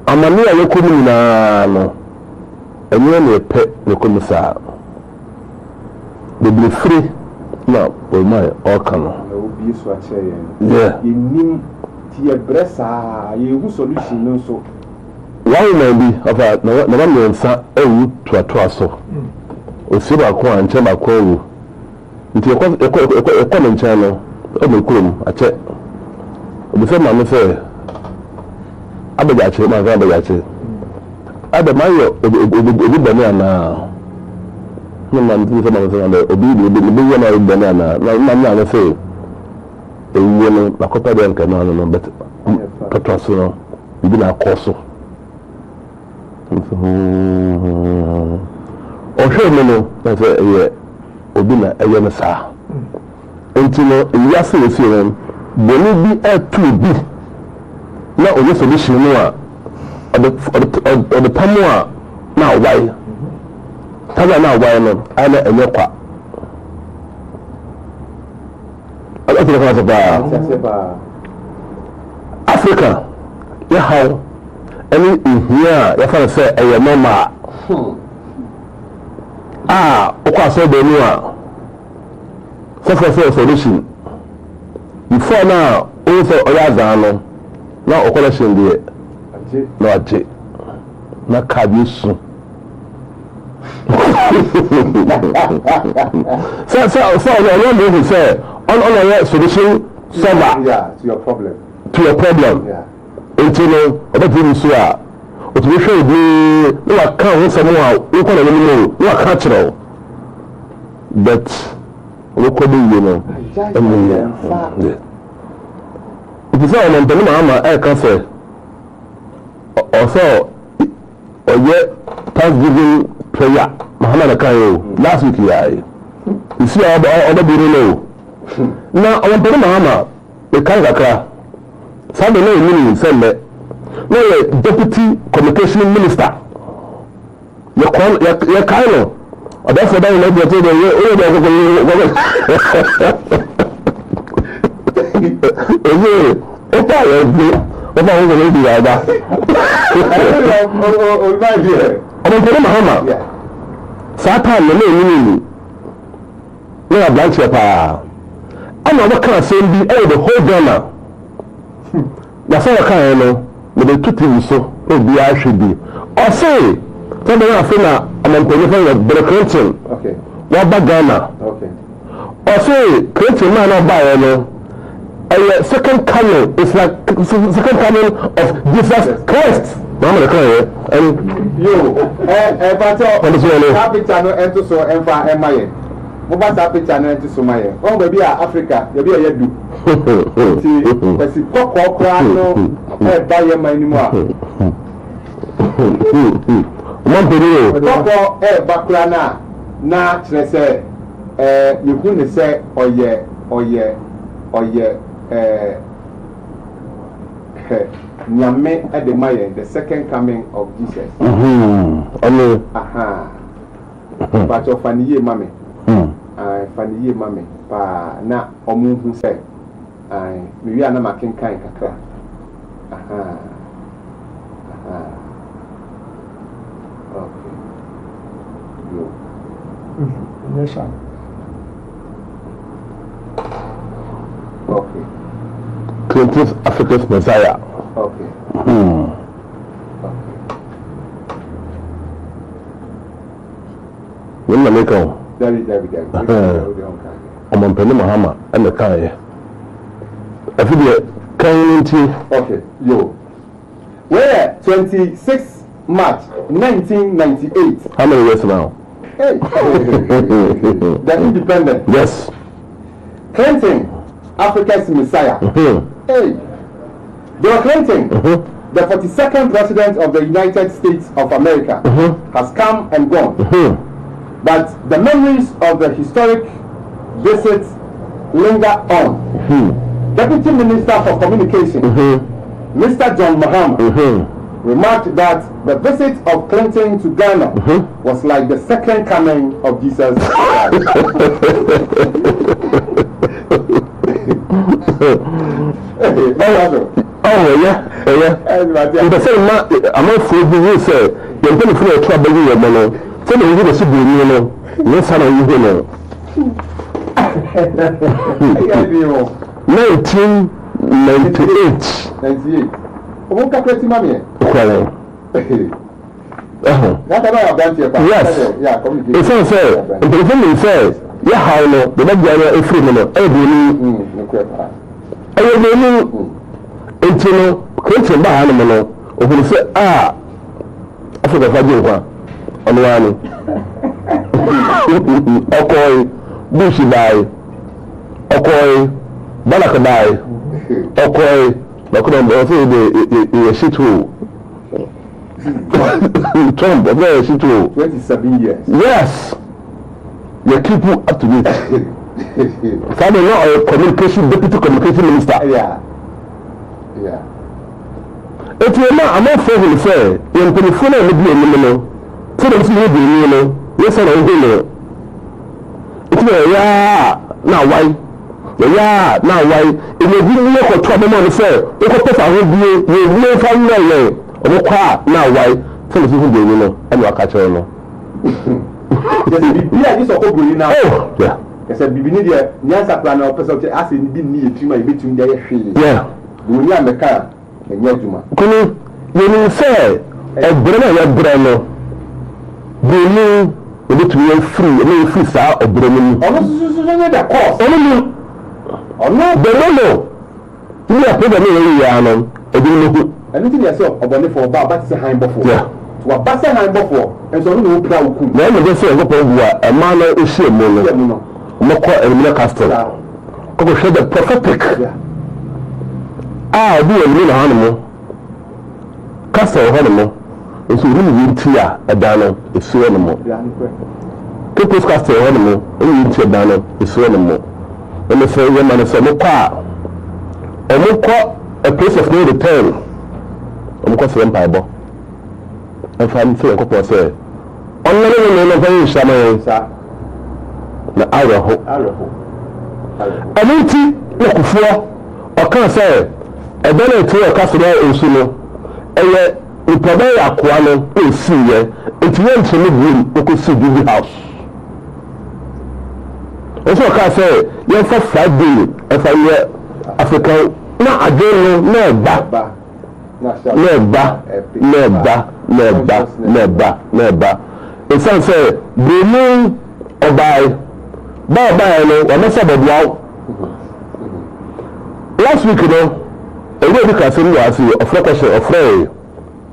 Speaker 6: amani a ye komi na no enye na pe ne komi sa de bi free na o mai o kan
Speaker 5: obi so a che
Speaker 6: yeah
Speaker 5: nim ti e bresa ye hu solution no so
Speaker 6: why na bi afa na na me nsa ewu to aso o si ba ko an che ba ko ewu nti e ko no ncha no o me kurom a che o se ma me se abeja che ma ga abeja che adama yo obi bani ana no man ti se ma se na obi yo na obi bani ana na na se ewu no akota de nka no but patwaso no bi na akoso o hwe me no na se ye obi na eye no sa enti no ya se esi no boni bi atu bi na o ye solution no a o de pamu a na wai taga na wai no ana enye kwa Africa ya how any here ya fa say eye normal okwa so be nu a so solution before now o so oya zan no na okolation de no aje na kabisu so no no say on your solution solver
Speaker 5: to your problem
Speaker 6: yeah until about so a o to show you no account wo some a wo ko na no no account but we could be it is all on the mama I can say also Thanksgiving prayer Muhammad Kayo last week you see all the bureau now on the mama the kanga Sunday no meaning send no deputy communication minister you kind that's what I like to do.
Speaker 5: Okay.
Speaker 6: What about Ghana?
Speaker 5: Okay.
Speaker 6: Also, creating man of Bayano. A second coming is like second coming of Jesus Christ. Mama the cry and
Speaker 5: you that picture no ento so emfa emaye. Mo ba that picture no ento so maye. Oh baby Africa, you be a yedu. Ti pesi kokokra no e ba ye man ni mo a.
Speaker 6: One video.
Speaker 5: Koko bakura na kire se yehu ne se oye nyame ademaye the second coming of Jesus. But of faniye mame. Faniye mame pa na omu hu se maybe I'm not making kind of okay.
Speaker 6: Yes, sir.
Speaker 5: Okay.
Speaker 6: 20th Africa's Messiah.
Speaker 5: Okay.
Speaker 6: Okay. When America.
Speaker 5: Very.
Speaker 6: I'm on Penny Mahama and the Kaya. I feel the kind.
Speaker 5: Okay, yo. Where 26 March 1998.
Speaker 6: How many years now?
Speaker 5: Hey. The independent.
Speaker 6: Yes.
Speaker 5: Clinton, Africa's Messiah. Hey. Bill Clinton, the 42nd president of the United States of America, has come and gone. But the memories of the historic visit linger on. Deputy Minister for Communication, Mr. John Mahama, remarked that the visit of Clinton to Ghana was like the second coming of Jesus Christ.
Speaker 6: Oh yeah. The same man, I'm not for you, sir. You're going to feel a trouble with your money. Tell me, you're going to see you. Yes, I know you know. 1998.
Speaker 5: Who calculate money?
Speaker 6: Okay.
Speaker 5: That's about your branch.
Speaker 6: Yes.
Speaker 5: Yeah, communicate.
Speaker 6: It's unfair. The thing says, yeah, how no, the next guy a free minute. I until no, Clinton by animal, or who say, I forgot if I do one on one. Okay, Bushy die, okay, Balaka die, okay, but couldn't also the shit too. Trump, okay, shit too.
Speaker 5: 27 years.
Speaker 6: Yes, you keep up to date. Family now a communication deputy communication minister.
Speaker 5: Yeah.
Speaker 6: If you're not, I'm not for him say, you're going to phone and be a minimum. So that's me being, you know, yes, I don't know. It's now why? Now why? If you give me a trouble on the fair, if I put a review, you will find no way. Now why? So it's even doing, you know, and you're catching.
Speaker 5: This is now.
Speaker 6: Oh, yeah.
Speaker 5: I said, Bibinia, Nyansa plan or person as in didn't need to my between their feelings.
Speaker 6: Yeah.
Speaker 5: We are the car and Yajuma.
Speaker 6: You say, a brother, Bremen, you need to be free, you need free, sir, or Bremen. Almost the cost. Oh, no, no. You are probably a anything yourself, or only for about that's a high before. Yeah. To a bass and high before, and so no proud. Then you just say, a man is shame, no call a minute castle. Go show the prophetic. Ah, be a little animal. Castle animal. It's really tear a dano, it's so animal. People's castle animal, and you dano, it's so animal. When they say, when man say, no car, a place of no return. I'm going to Empire. And find a couple of say, only very shaman, sir. The Idaho. I need to look for, or can't say, a better to a customer in Suno, and yet, we provide a quano, we see ye, if you want to live in, we could see the house. Also, I can say, you're for Friday, if I hear Africa, no, I don't know, never. It sounds say, the moon or by. Bye, no, I must have a wow. Last week, you know, a way we can send you as you of question of free.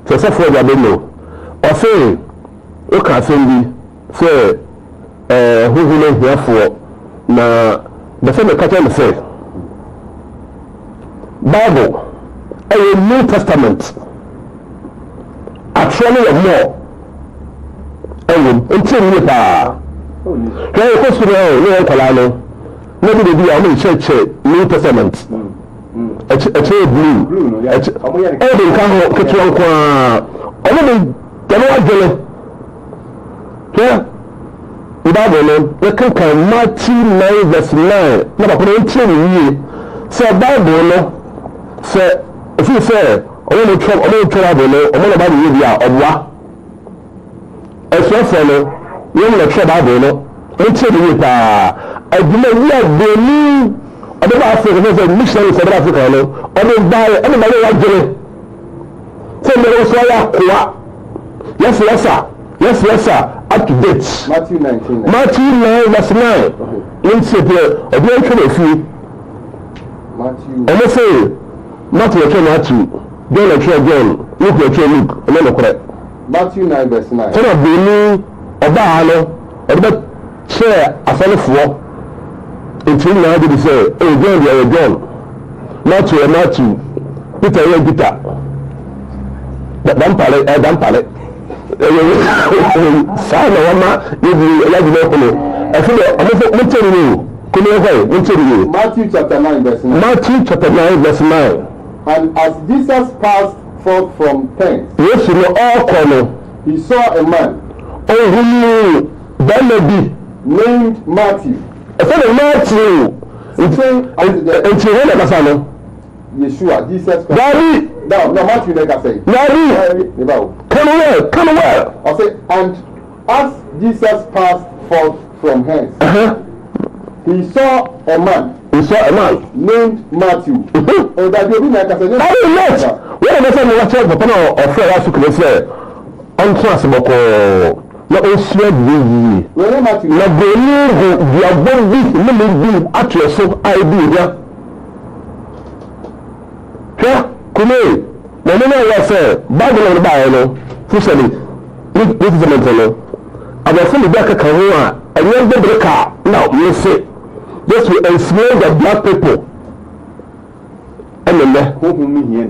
Speaker 6: So, so for the window. Or say, you can send me, say, who will here for now, the same catcher say, Bible, a New Testament, actually a more, until you are. Hey, hospital, no Colano. Maybe they be only church New Testament. A trade blue. Oh, they can't get one. Only the here, the Bible, the Matthew 9 verse 9. Never put it in you. say Bible no say if you say omo trouble no omo na Bible we dia obwa efefo no you na trouble Bible no enti dey pa aduma we adoni odo Africa say mission South Africa no odo buy any money wa jere say me so ya kwa yes sir up to date Matthew 9 verse 9 in say there odo try fi Matthew say Matthew John Luke and then correct Matthew 9 verse 9 so na be ni oba no odo share asalefo until now they say John Matthew Peter dampale sana wama yibi yaji kono afile amofo muteri kono Matthew chapter 9 verse 9 and as Jesus passed forth from thence yes no all kono he saw a man named Matthew Yeshua, Jesus Christ. No, Matthew never say. Come where? I say, and as Jesus passed forth from hence, he saw a man named Matthew. Oh, that you didn't say. What am I saying? What you papa no offer us to say? On transfer no sweat we. When Matthew na boni go dia bombi no me atwe so idea. Kume na me na say Bible no buy no officially this is the mental about from the back kan ho a enye de breaker now you say just to enslave the black people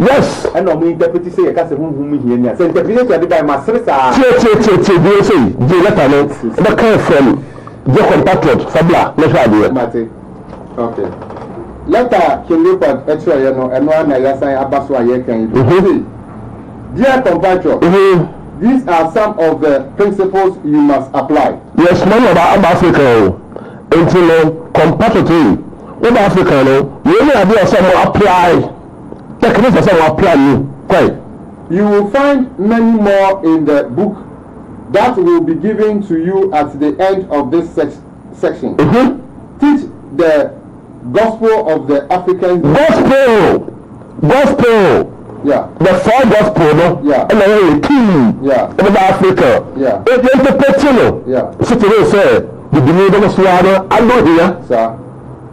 Speaker 6: yes and no me interpret say you can say who me here say interpretation dey by mastresa che dey say dey letter no the kind from the compatriot fabla no sha dey okay letter King Leopold extra you know and one na yasan abaso aye kan dear compatriot these are some of the principles you must apply yes man about Africa until compatriot in Africa no you only have some apply techniques some apply quite you will find many more in the book that will be given to you at the end of this section teach the gospel of the Africans gospel yeah the four gospel no yeah and the key yeah in Africa yeah it interpretation yeah so today say the beginning of swara I know here sir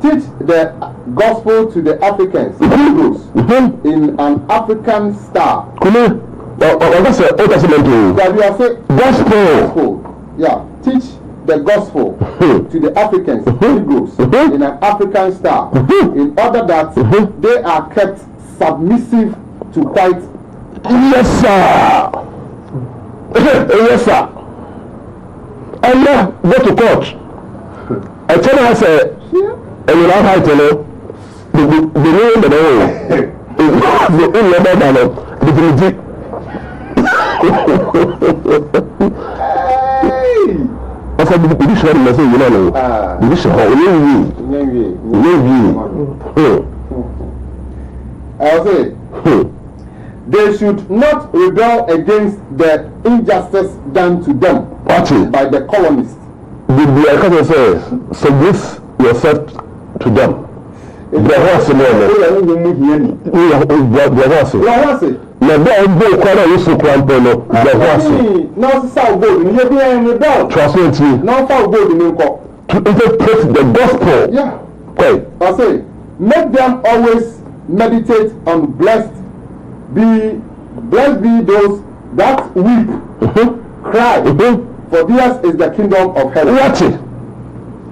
Speaker 6: teach the gospel to the Africans in an African style that's a Old Testament that you are say gospel yeah teach the gospel to the Africans Hebrews in an African style in order that they are kept submissive to white yes sir and go to court I tell her say and you know how to know the name of the I said, "Did you show me? You know, did you show I say, they should not rebel against the injustice done to them by the colonists. Did the economy say, submit yourself to them? The horse, na bẹ́ẹ̀ gbé ìkọ́rọ̀ yìí sùn kwan pẹ̀lú ìjọ̀wọ́sì. náà sísá ògbóòdù ní ebi ẹni bẹ́ẹ̀. transmitting. náà fà ògbóòdù ní nkọ. to interpret the gospel. yeah. Quite. I say make them always meditate on blessed be those that weep cry for theirs is the kingdom of heaven. Watch it.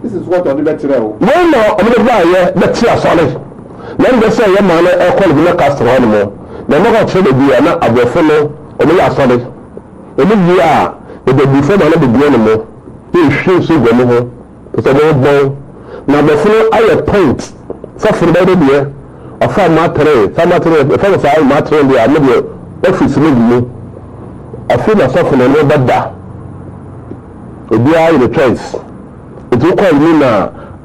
Speaker 6: This is what ọdún bẹ́ẹ̀ tirẹ̀ o. wọ́n lọ ọmọdé báyẹ bẹ́ẹ̀ tí a sọ́lẹ̀ lẹ́yìn bẹ́ẹ̀ sẹ́ yẹ màá ní ẹ̀kọ́ ìbílẹ̀ kásìtì wọn ni mo. na mọ́kà tí ó lè di àná àbọ̀fẹ́ lọ ọmọ yà sọ́lẹ̀ èmi yìí à èdè bí fẹ́ màá lẹ́bi bíẹ́ ni mo ní ìṣe ìṣègùn mi ho ìṣe mi gbọ́n na àbọ̀fẹ́ ayẹ point sọ́fún bẹ́ẹ̀ dẹ́bi yẹ ọ̀fẹ́ àmàtẹ́rẹ́ ẹ̀fẹ́ mi sàáyé àmàtẹ́rẹ́ bi àmì bi ọ́fíìsì mi bìí ọ̀fẹ́ na sọ́fún ẹni bẹ́ da ebi ayé the choice ètò kọ́ ìlú na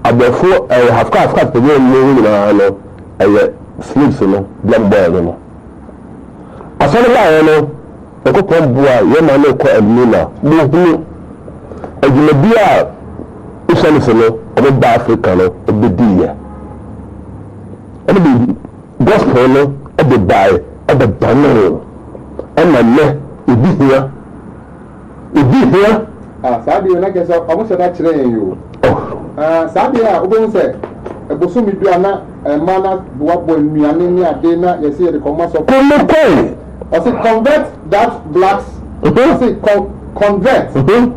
Speaker 6: àbọ̀fẹ́ hafka pẹ̀lú ẹni ní nyinaa no sleeps no black boy no asɔre ba no ekɔpɔ bua yɛ ma no kɔ admina muhunu adwumabi a usanse no ɔmo ba Africa no obedi yɛ ɛna bi gospel no ɛde bae ɛde bano ɛna nɛ ebi hia
Speaker 5: saa deɛ na kɛsɛ ɔmo sɛ da kyerɛ yɛn yo saa deɛ a wobɛhu sɛ ɛbosomi du ana ɛma na wabɔ nnuane ne ade na yɛsɛ yɛde kɔma sɔ ɔsɛ convert that blacks ɔsɛ convert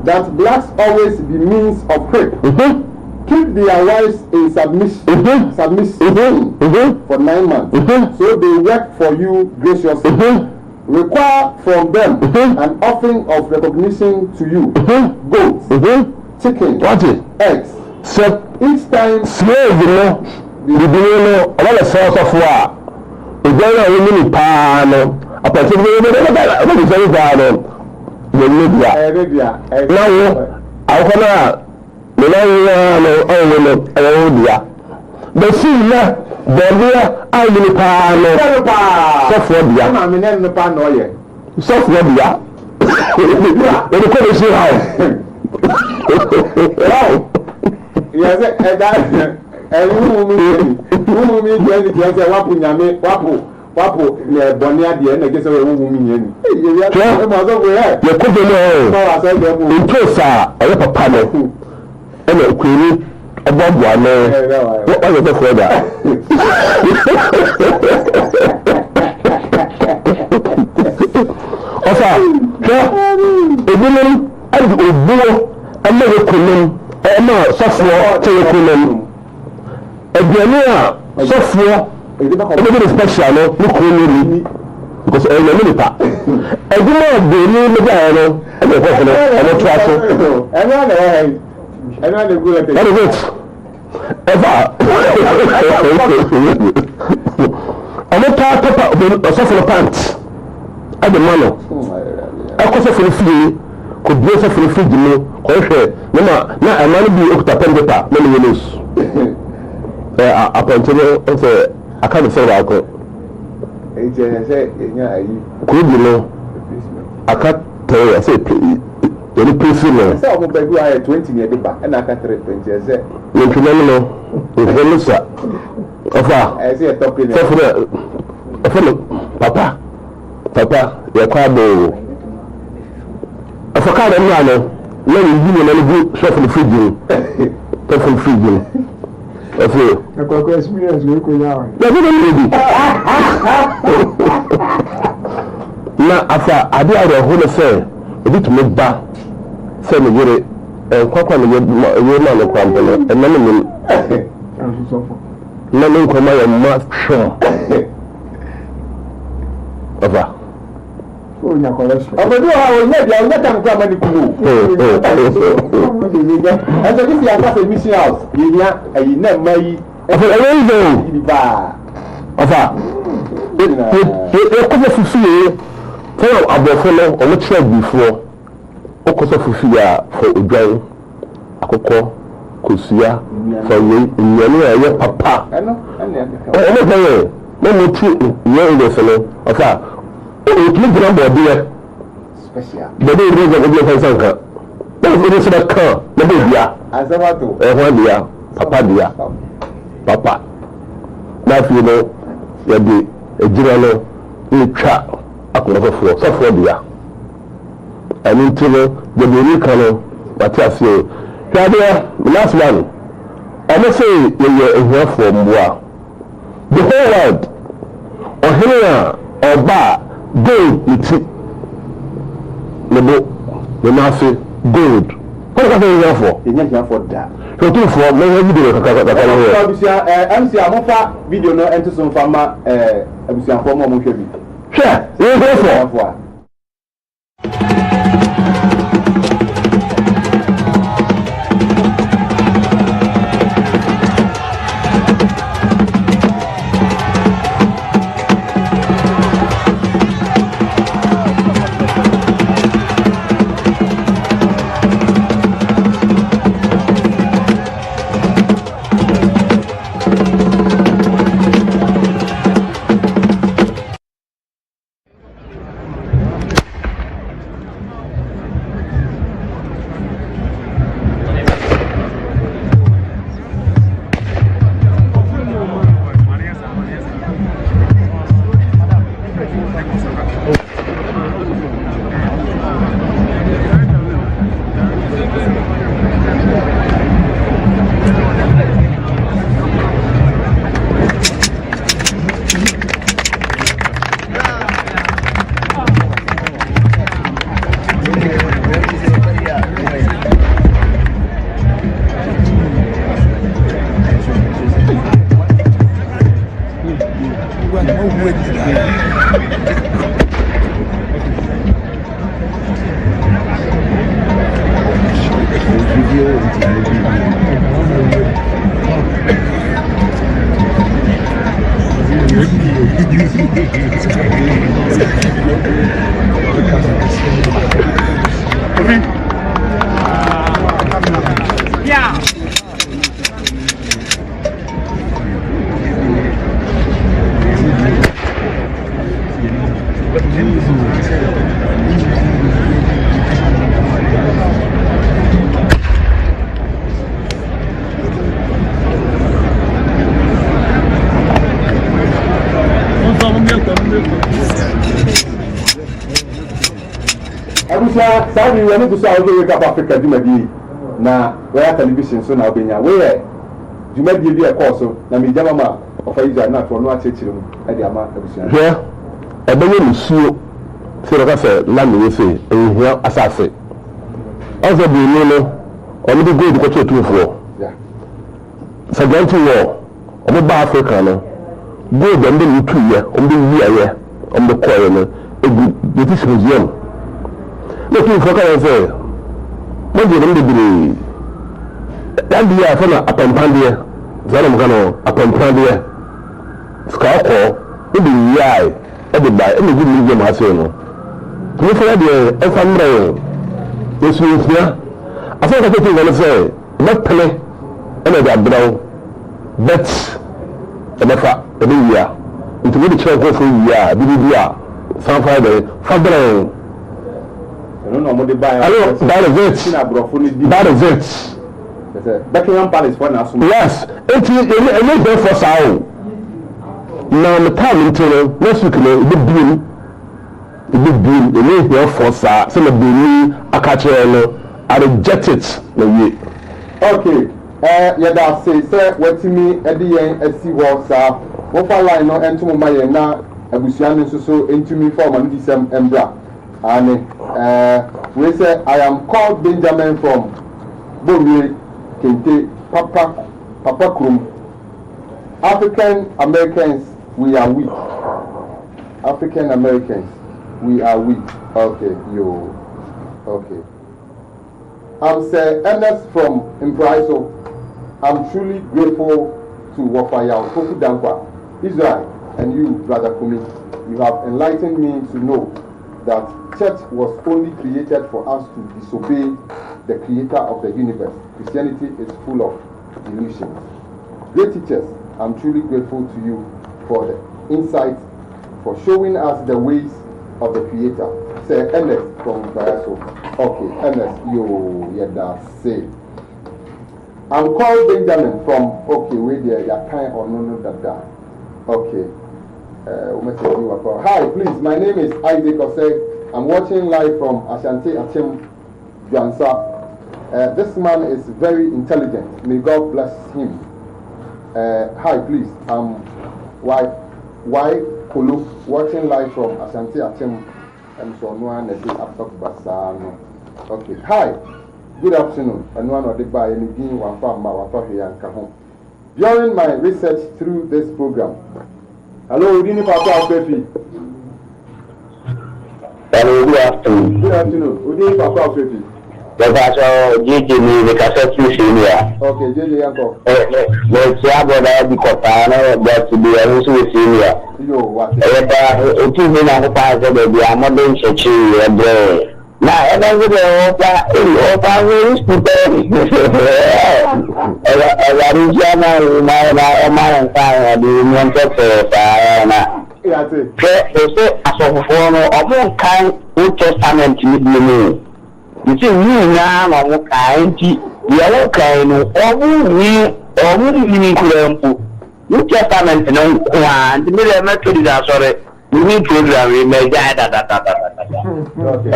Speaker 5: that blacks always be means of rape keep their wives in submission for 9 months so they work for you graciously require from them an offering of recognition to you goats chicken eggs each time
Speaker 6: slave no bibiri no ɔbɛyɛ sɛ ɔsɔfo a odwan a wɔn ni paa no apɛtɛ bi ɔbɛyɛ sɛ paa no yɛ nebia na wo awokɔ no a ne na wo no ɔwɔ no ɛyɛ wo dua bɛsi na bɛbia a wɔn ni paa no sɔfoɔ dua sɔfoɔ dua ɛde kɔ bɛsi ha
Speaker 5: o yɛsɛ ɛda ɛwuwu mi jɛni jɛnsɛ wapu nyame wapu ne bɔnni adiɛ ɛna jɛsɛ ɛwuwu mi nyɛni.
Speaker 6: yɛ ko bɛ ne o nto sa ɔyɛ papa no ɛna ekwiri ɔbɔbɔa no ɔyɛ bɛ fɔ da. ɔfa hwɛ ebinom ɛdi obuo ɛna yɛ kunum ɛna sɔfoɔ kyɛ yɛ kunum. aduane a sɔfoɔ ɛbɛbi ne special no ne kuro no ni because ɛyɛ ne nipa adwuma aduane ne bi ayɛ no ɛna ɛkɔfo no ɔmo to aso ɛna wait ɛfa ɔmo taa papa ɔsɔfo no pant ɛde ma no ɛkɔ sɔfo no fie kɔbie sɔfo no fridge mu kɔhwɛ na ɛma no bi okuta pen paper na ne yɛ nose apɔnkye sɛ aka ne sɛ baako kurudi no aka tɛrɛ sɛ yɛne pɛsi no
Speaker 5: sɛ ɔmo baabi ayɛ 20 ne yɛde ba ɛna aka tɛrɛ pɛnti ɛsɛ
Speaker 6: yɛntwuma no no yɛhwɛ no sa ɔfa ɛfɛ no papa yɛkɔ abɔɔ ɛfɔ kaa no mmra no na yɛyi ne no gu sɔfo no fridge no sɔfo no fridge no ɛfɛ
Speaker 5: ɛkɔkɔ experience wei kɔ yɛ awon
Speaker 6: yɛfɛ no mmra bi na afa ade a yɛho no sɛ ebi tumi ba sɛ ne yere nkwakwa ne yere ma ne kwampo no ɛna ne nim na ne nkɔma yɛ mma hwɛ ɔfa
Speaker 5: ọbẹbi ọha onye bia onye ka nkwa amani kumu ẹsẹ bí si akasa mission house yìnyín ẹyìn náà mma yi
Speaker 6: ọfọ ẹwọ ìzọ ọfà ekọsọ fufu yìí fún abọfo no ọmọ kyerẹ abufuo okọsọ fufu yìí a fọ odwan akọkọ kosua fọ wei nnuane a ɛyɛ papa ọmọ fẹ yẹ na mo ti yẹ ìrẹsì no ọfà otumi gyina bɔɔdeɛ bɔɔde yi bɛ obi ɛfɛ nsanka na obi nso bɛ kan na bɛ dua ɛho dua papa na afei no yɛde egyina no etwa akɔnɔ sɔfoɔ dua ɛno nti no yɛde eni ka no wate aseɛ hwɛ adeɛ last one ɔmo sɛ yɛyɛ ehuafoɔ mboa the whole world ɔhene a ɔba gold iti nebo ne nafe gold ko ka fe yan fo da so tu fo me video kaka
Speaker 5: MC amofa video no ento so mfa ma abusian fo mo hwe bi
Speaker 6: hwe e fo
Speaker 5: Sabi we need to say we wake up Africa Jumadi na we television so na obenya we Jumadi bi e course so na me jama ma of Israel na for no achechire mu e dey ama abusia here ebenye musuo se roka se land we say ehia asase also bi ni no o me go ko to fo yeah saganti wo o me ba Africa no go dem be lutu ye o me wi aye o me koye no egu British Museum. Looking for say, what do you do? That be a fella upon Pandia, Zanamano upon Pandia, Scarco, maybe yai, everybody, any good medium has you. You for the F. This means here. I think I think you're going to say, not play, and I brown, bets, and if I do ya, into the church of ya, did ya, some Friday, Fabro. That is it. Buckingham Palace for us. Yes, it's there for sound. Now, the time until next week, it will be here for some of the I catch I reject it. Okay, yeah, that's say, what to me at the end, as he walks up. What I line no enter my now, a Busian so into me for one December Embra. And we say I am called Benjamin from Bombay, Kente, Papa Krum. African Americans, we are weak. African Americans, we are weak. Okay, okay. I'm Sir Ernest from Impriso. I'm truly grateful to Wafaya Koku Dankwa, Israel, and you, Brother Kumi. You have enlightened me to know that church was only created for us to disobey the creator of the universe. Christianity is full of delusions. Great teachers, I'm truly grateful to you for the insight, for showing us the ways of the creator. Say Ernest from Bayaso. Okay, Ernest, say. I'm called Benjamin from, okay, where there, Yakai or no, that. Okay. Hi, please. My name is Isaac Osei. I'm watching live from Ashanti Achim Jansa. This man is very intelligent. May God bless him. Hi, please. Why Kulu watching live from Ashanti Achim Okay. Hi. Good afternoon. During my research through this program. Hello, Udini Papa Ofefi.
Speaker 6: Hello, good afternoon.
Speaker 5: Good afternoon. Udini Papa Ofefi.
Speaker 6: Professor JJ ni the cassette senior.
Speaker 5: Okay, JJ Yanko.
Speaker 6: Let's see about that because I know that to be a senior.
Speaker 5: Yo, what?
Speaker 6: It is in a part of the modern church. Now, I don't know you see, you now are kind, you are kind of all New Testament, no one, the middle method is sorry. We need program, we may die that.
Speaker 5: Okay.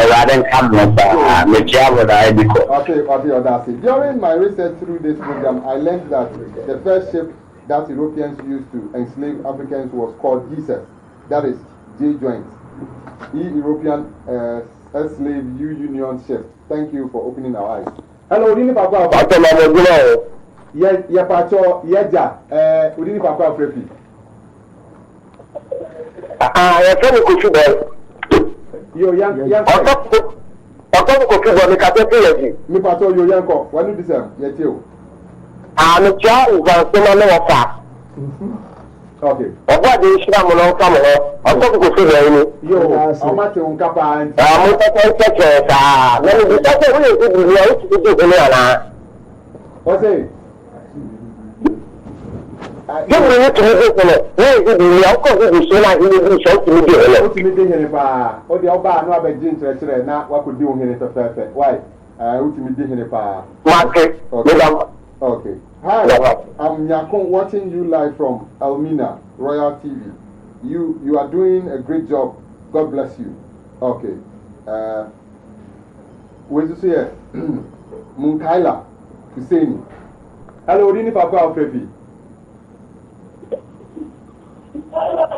Speaker 5: During my research through this program, I learned that the first ship that Europeans used to enslave Africans was called Jesus. That is J-joint. European slave union ship. Thank you for opening our eyes. Hello, Udini Papa. Yeah, Pacho, Yeja, Udini Papa Frepi.
Speaker 6: Your friend could you boy.
Speaker 5: Yo, young.
Speaker 6: Ọ̀tọ́ kò fi bọ̀ ní kàtẹ́kì yẹn jì.
Speaker 5: Mi pàtó yo yẹn kọ, wọ́n ní dísẹ̀ yẹn tí o.
Speaker 6: Àmì tí a ìgbà ìpínlẹ̀ ní wọ́n fà. Ọgbà di ìṣúná mu náà kàmù lọ, ọ̀tọ́ kò fi bọ̀ yín ni.
Speaker 5: Yo, ọmọ tí òun kápá ẹ̀.
Speaker 6: Àmì tẹ́tẹ́ tẹ́tẹ́ sáà, lẹ́nu bí tẹ́tẹ́ wọ́n lè fi bìbí ẹ̀ ó ti fi dùn ní àná.
Speaker 5: Ọ̀sẹ̀.
Speaker 6: Yóò ní tòun ní ìpínlẹ̀, ní ìdíbi ọkọ̀ ìdíbi ìṣúná ìdíbi ìṣọ́ ti ní bìrẹ̀ lẹ̀.
Speaker 5: Ó ti ní dé hẹ̀rẹ̀ paa, ó di ọba àánú abẹ́jì ntẹ̀rẹ̀kyerẹ̀ náà wà kò dé òun hẹ̀rẹ̀ fẹ́fẹ́fẹ́, wáyé, ó ti ní dé hẹ̀rẹ̀ paa. Okay. Hi, I'm Nyakon watching you live from Elmina, Royal TV. You are doing a great job. God bless you. Okay. Where's you say? Munkaila Hussein. Hello, Udini Papa Afrefi.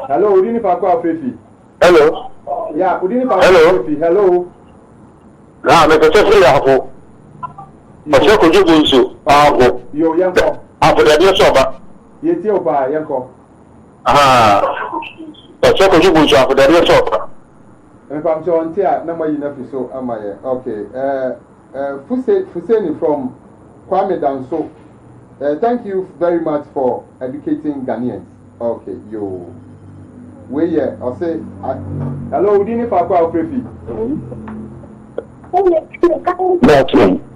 Speaker 5: Hello, Udini Papa Afrefi.
Speaker 6: Hello.
Speaker 5: Yeah, Udini Papa Afrefi. Hello.
Speaker 6: Ah, me pese se ya ho. Ọ̀sẹ̀ kò jẹ́ gbòǹsò ààbò.
Speaker 5: Yo, yanko.
Speaker 6: Àfọ̀dàdé sọ̀ba.
Speaker 5: Yé tí o pa yanko.
Speaker 6: Ọ̀sẹ̀ kò jẹ́ gbòǹsò àfọ̀dàdé sọ̀ba.
Speaker 5: Nfam sọ ntí a na mo yi na fi so ama yẹ. Okay. Fuseni from Kwame Danso. Thank you very much for educating Ghanaians. Okay, yo. We here. I'll say. Hello, Udini Papa Afrefi.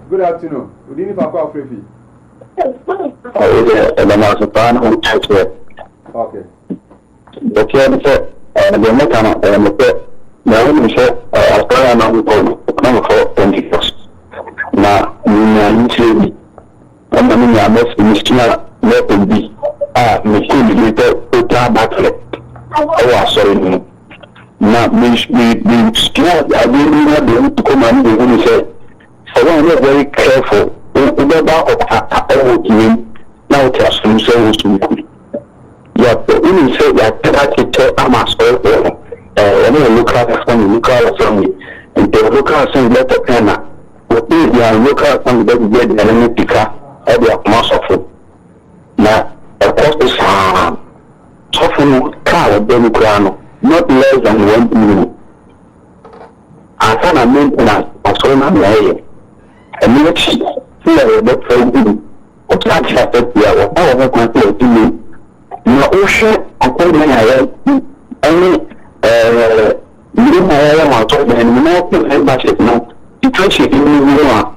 Speaker 5: Good afternoon. Udini Papa Afrefi.
Speaker 6: Okay. Okay, the mechanic, now we say, after now we call for 20 years. Now, we are usually, and I mean, I must be still let it be. Machine later, put our battery. Oh, sorry. Now, we still, I really not be able to come and be able to say, so I'm not very careful. About now, just from service to me. Yeah, but when you say that, I tell Amas all when you look at the family, look at the family, and they look at some letter penna. But if you are look at some that get the enemy picker, I be a mass of it. Now, of course, this soften car of Democrano, not less than 1 million. I can't maintenance, I saw my way. And you see, here, but for you, what can't happen here, or how I can play to you. No ocean, I told me I had only you know, I'm talking and not to have much of no. You can't see you know,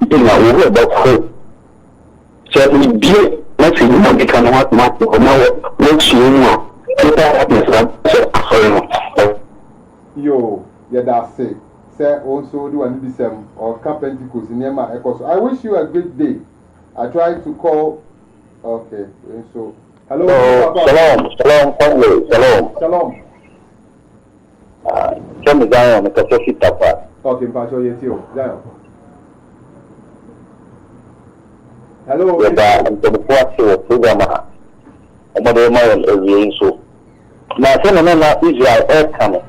Speaker 6: about hope. So we be, let's see, you know, become what much or now, what's you know,
Speaker 5: yo, yeah, that's it. Say also do an December or Pentecost in Yama Echo. I wish you a great day. I tried to call. Okay, so hello.
Speaker 6: Shalom.
Speaker 5: Shalom.
Speaker 6: John Zion, the Pacific Tapa.
Speaker 5: Okay, Pastor Yetio. Zion. Hello.
Speaker 6: I'm the program. I'm the man so. Now, Israel air coming.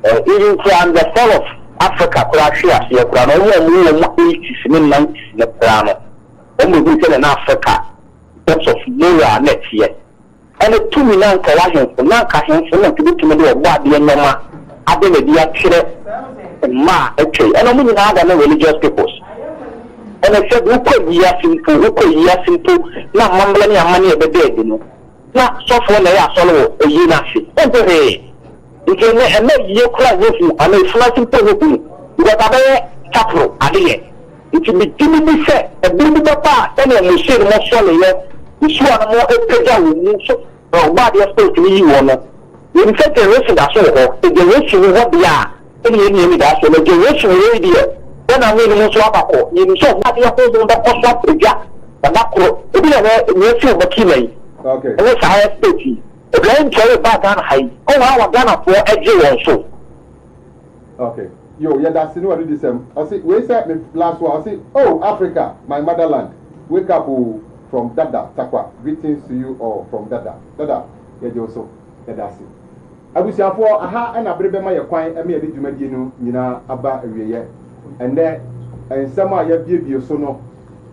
Speaker 6: Even from the fall of Africa, Croatia, you can only in the 90s, the plan. Only in Africa, in terms of Noah next year. And the 2 million Colossians, the man can to be to me a body and Mama, I believe the actual Ma, actually, and only other religious peoples. And I said, who could ye simple, not mumbling your money at the dead, you know. Not so for they are solo, a unity. You can make you cry with you, and a flashing position. You got a very capital, I did. It will be timidly said, a baby papa, and you see the most solid yet. You swear more a picture with you, so body of supposed to be you on it. You infect a racing that's all, the generation will what they are. Any enemy that's all, the generation radio. Then I made a most swap, you saw what you are supposed to do, but that could be a real McKinley.
Speaker 5: Okay.
Speaker 6: And it's higher state. The grand cherry back on high. Oh, I was gonna for edge also.
Speaker 5: Okay. Yo, yeah, that's the one December. I see, wait a minute, last one. I see, oh, Africa, my motherland. Wake up from Dada, Takwa. Greetings to you all from Dada. Dada, yeah, Joso. Yeah, that's it. I wish you for aha, and I bring my acquaint, and me a bit you know, about a year. And then, and some are your baby, so no,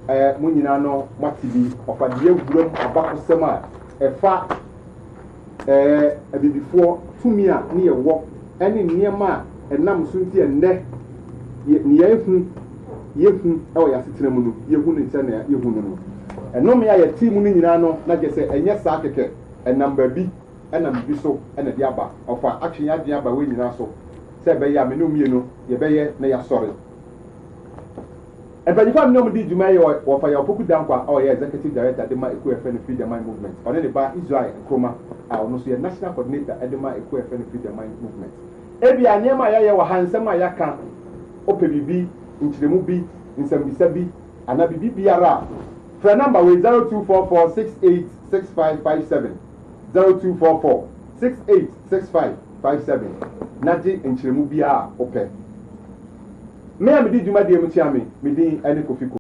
Speaker 5: Munino, Matibi, of a dear room, about summer, a fat. before tumi a ne yɛ wɔ ɛne nneɛma a ɛnam so nti ɛnnɛ ne yɛhu ɛwɔ yɛasetena mu no yɛhu ne nkyɛn na yɛhu no no ɛnome a yɛte mu no nyinaa no na gye sɛ ɛnyɛ saa kɛkɛ ɛnam baabi ɛnam bibi so ɛna de aba ɔfa atwe yɛadwene aba wɔ nyinaa so sɛ ɛbɛyɛ a mene mmienu yɛbɛyɛ na yɛasɔre mpanyinfoɔ a mene di dwuma yɛ wɔfa yɛ ɔpoku dankwa a ɔyɛ executive director de ma ɛkɔ ɛfɛ no Free Mind Movement ɔne ne ba Israel Nkrumah a ɔno nso yɛ national coordinator de ma ɛkɔ ɛfɛ no Free Mind Movement ebi a nneɛma a yɛayɛ wɔ ha nsɛm a yɛaka ɔpɛ biribi nkyerɛmu bi nsɛmbisa bi ana biribi biara frɛ number wɔ 0244686557 0244686557 na gye nkyerɛmu biara ɔpɛ me a medi dwuma deɛ mu kyia me medin ɛne Kofi